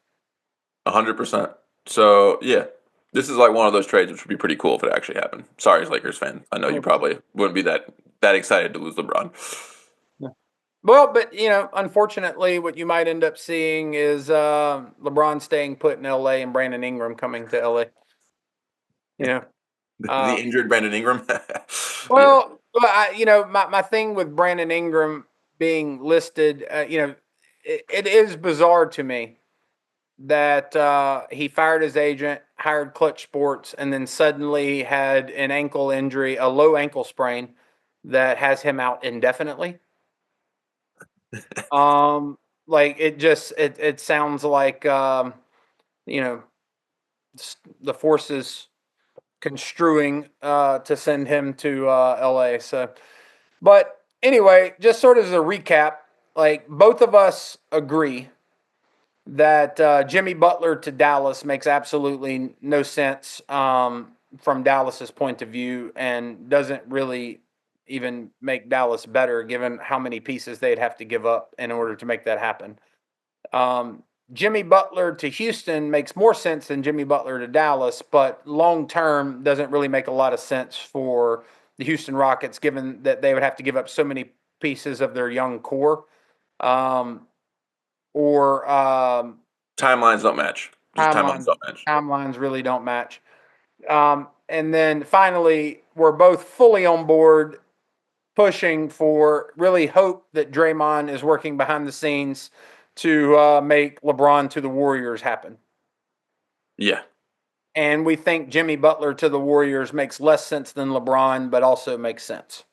100%. So yeah, This is like one of those trades which would be pretty cool if it actually happened. Sorry, as Lakers fan. I know you 100%. probably wouldn't be that excited to lose LeBron. Well, but unfortunately, what you might end up seeing is LeBron staying put in LA and Brandon Ingram coming to LA. The injured Brandon Ingram. Yeah. Well, my thing with Brandon Ingram being listed, it is bizarre to me that he fired his agent, hired Clutch Sports, and then suddenly had an ankle injury, a low ankle sprain that has him out indefinitely. Like it sounds like the forces construing to send him to LA. So, but anyway, just sort of as a recap, like both of us agree that Jimmy Butler to Dallas makes absolutely no sense from Dallas's point of view, and doesn't really even make Dallas better, given how many pieces they'd have to give up in order to make that happen. Jimmy Butler to Houston makes more sense than Jimmy Butler to Dallas, but long term doesn't really make a lot of sense for the Houston Rockets, given that they would have to give up so many pieces of their young core. Or Timelines don't match. Just timelines don't match. timelines really don't match. And then finally, we're both fully on board pushing for really hope that Draymond is working behind the scenes to make LeBron to the Warriors happen. Yeah. And we think Jimmy Butler to the Warriors makes less sense than LeBron, but also makes sense.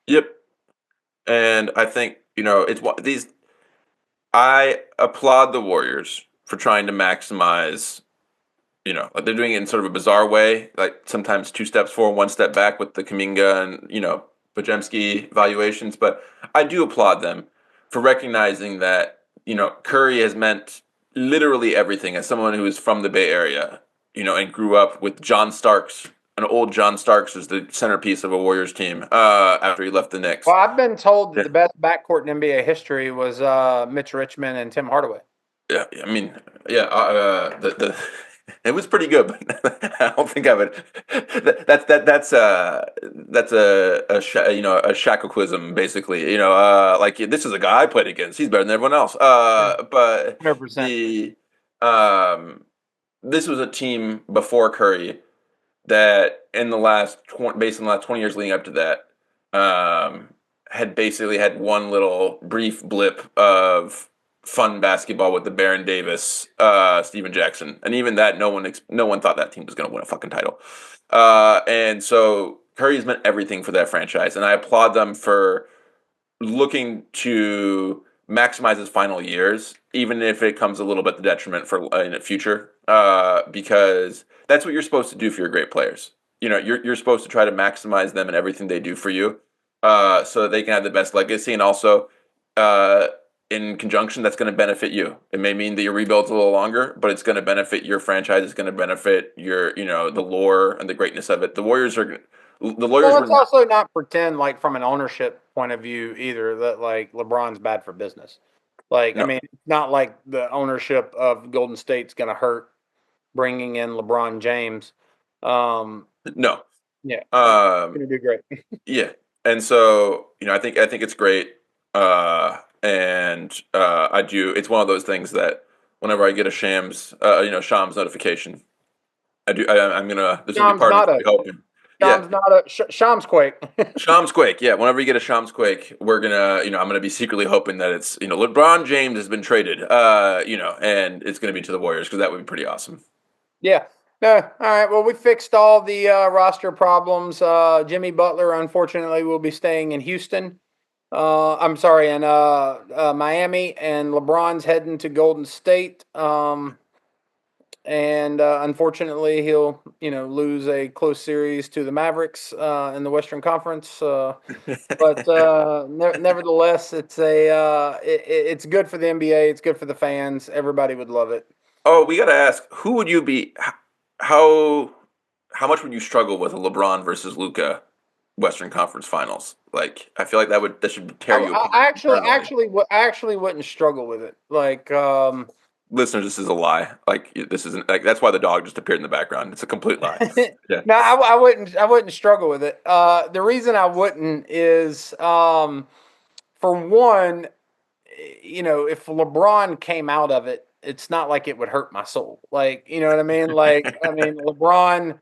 Yep. And I think, it's these. I applaud the Warriors for trying to maximize, like they're doing it in sort of a bizarre way, like sometimes 2 steps forward, 1 step back with the Kuminga and, Podziemski valuations. But I do applaud them for recognizing that, Curry has meant literally everything as someone who is from the Bay Area, and grew up with John Starks. An old John Starks was the centerpiece of a Warriors team after he left the Knicks. Well, I've been told that the best backcourt in NBA history was Mitch Richmond and Tim Hardaway. Yeah, I mean, yeah, it was pretty good, but I don't think I would. That's a shacklequism basically. Like this is a guy I played against. He's better than everyone else. But 100%. This was a team before Curry that in the last based on the last 20 years leading up to that, had basically had one little brief blip of fun basketball with the Baron Davis, Steven Jackson, and even that, no one thought that team was going to win a fucking title. And so Curry's meant everything for that franchise, and I applaud them for looking to maximize his final years, even if it comes a little bit to detriment for in the future, because that's what you're supposed to do for your great players. You're supposed to try to maximize them and everything they do for you, so that they can have the best legacy, and also in conjunction, that's going to benefit you. It may mean that your rebuild's a little longer, but it's going to benefit your franchise. It's going to benefit your, the lore and the greatness of it. The Warriors are, the Warriors. Well, let's also not pretend like from an ownership point of view either that like LeBron's bad for business. Like, No. I mean, it's not like the ownership of Golden State's going to hurt bringing in LeBron James. No. Yeah. It's going to do great. Yeah. And so, I think it's great. I do. It's one of those things that whenever I get a Shams notification, I'm gonna. This will be part of the hoping. Shams not a Shamsquake. Shamsquake, yeah. Whenever you get a Shamsquake, we're gonna, I'm gonna be secretly hoping that it's, LeBron James has been traded, and it's gonna be to the Warriors because that would be pretty awesome. Yeah. All right. Well, we fixed all the roster problems. Jimmy Butler, unfortunately, will be staying in Houston. I'm sorry, in Miami, and LeBron's heading to Golden State. And unfortunately, he'll lose a close series to the Mavericks in the Western Conference. But nevertheless, it's good for the NBA. It's good for the fans. Everybody would love it. Oh, we got to ask, who would you be? How much would you struggle with a LeBron versus Luka Western Conference Finals? Like, I feel like that should tear you apart. I actually wouldn't struggle with it. Like, listeners, this is a lie. Like this isn't like that's why the dog just appeared in the background. It's a complete lie. Yeah. No, I wouldn't struggle with it. The reason I wouldn't is, for one, if LeBron came out of it, it's not like it would hurt my soul. Like, you know what I mean? Like, I mean, LeBron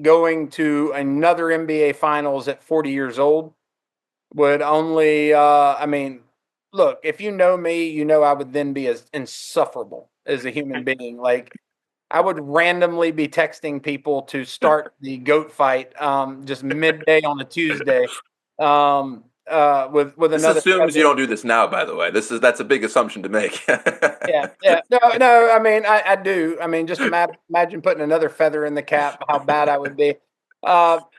going to another NBA Finals at 40 years old would only, I mean, look, if you know me, you know I would then be as insufferable as a human being. Like, I would randomly be texting people to start the goat fight, just midday on a Tuesday, with This another. assumes you don't do this now. By the way, that's a big assumption to make. Yeah, yeah. No, no. I mean, I do. I mean, just imagine putting another feather in the cap. How bad I would be. But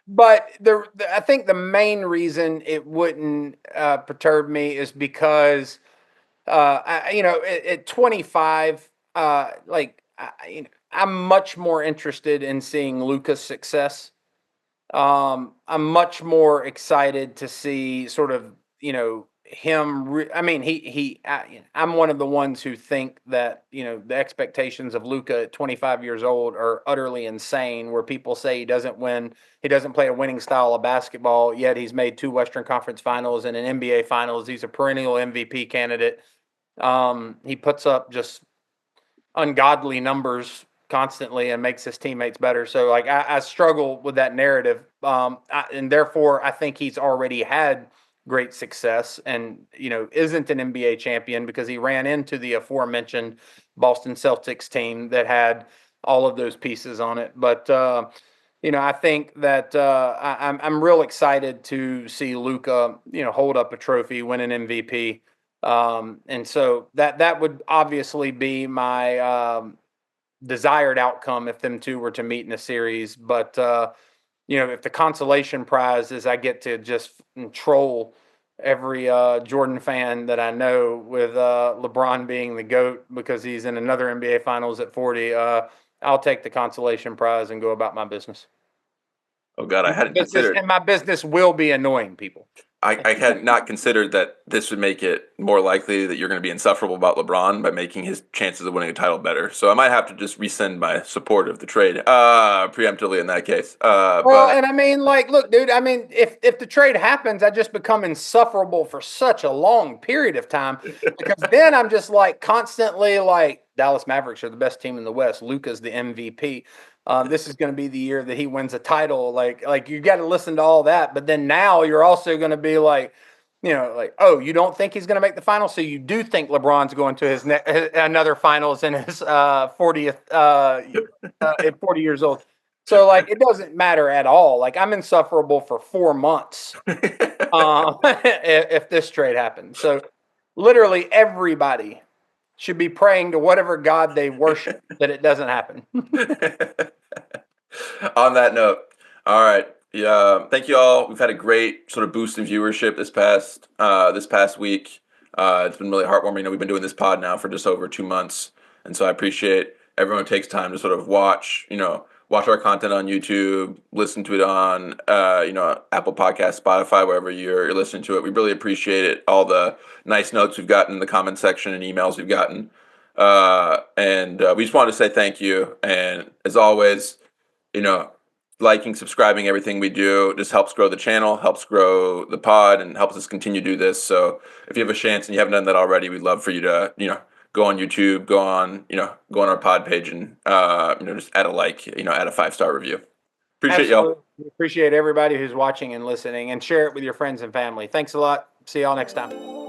I think the main reason it wouldn't perturb me is because, at 25, I'm much more interested in seeing Luka's success. I'm much more excited to see sort of, him. I mean, I'm one of the ones who think that, the expectations of Luka at 25 years old are utterly insane, where people say he doesn't play a winning style of basketball, yet he's made 2 Western Conference Finals and an NBA Finals. He's a perennial MVP candidate. He puts up just ungodly numbers constantly and makes his teammates better. So like I struggle with that narrative, and therefore I think he's already had great success, and isn't an NBA champion because he ran into the aforementioned Boston Celtics team that had all of those pieces on it. But I think that I'm real excited to see Luka hold up a trophy, win an MVP. And so that would obviously be my desired outcome if them two were to meet in a series. But if the consolation prize is I get to just troll every Jordan fan that I know with LeBron being the GOAT because he's in another NBA Finals at 40, I'll take the consolation prize and go about my business. Oh God, I hadn't considered. And my business will be annoying people. I had not considered that this would make it more likely that you're going to be insufferable about LeBron by making his chances of winning a title better. So I might have to just rescind my support of the trade preemptively in that case. And I mean, like, look, dude. I mean, if the trade happens, I just become insufferable for such a long period of time because then I'm just like constantly like Dallas Mavericks are the best team in the West. Luka's the MVP. This is going to be the year that he wins a title. Like you got to listen to all that, but then now you're also going to be like, oh, you don't think he's going to make the finals, so you do think LeBron's going to his another finals in his 40th at 40 years old. So like it doesn't matter at all. Like I'm insufferable for 4 months if this trade happens. So literally everybody should be praying to whatever God they worship that it doesn't happen. On that note, all right. Yeah, thank you all. We've had a great sort of boost in viewership this past week. It's been really heartwarming. We've been doing this pod now for just over 2 months, and so I appreciate everyone who takes time to sort of watch our content on YouTube, listen to it on Apple Podcasts, Spotify, wherever you're listening to it. We really appreciate it. All the nice notes we've gotten in the comment section and emails we've gotten, and we just wanted to say thank you. And as always, liking, subscribing, everything we do just helps grow the channel, helps grow the pod, and helps us continue to do this. So if you have a chance and you haven't done that already, we'd love for you to go on YouTube, go on our pod page, and just add a like, add a 5-star review. Appreciate y'all. Appreciate everybody who's watching and listening, and share it with your friends and family. Thanks a lot. See y'all next time.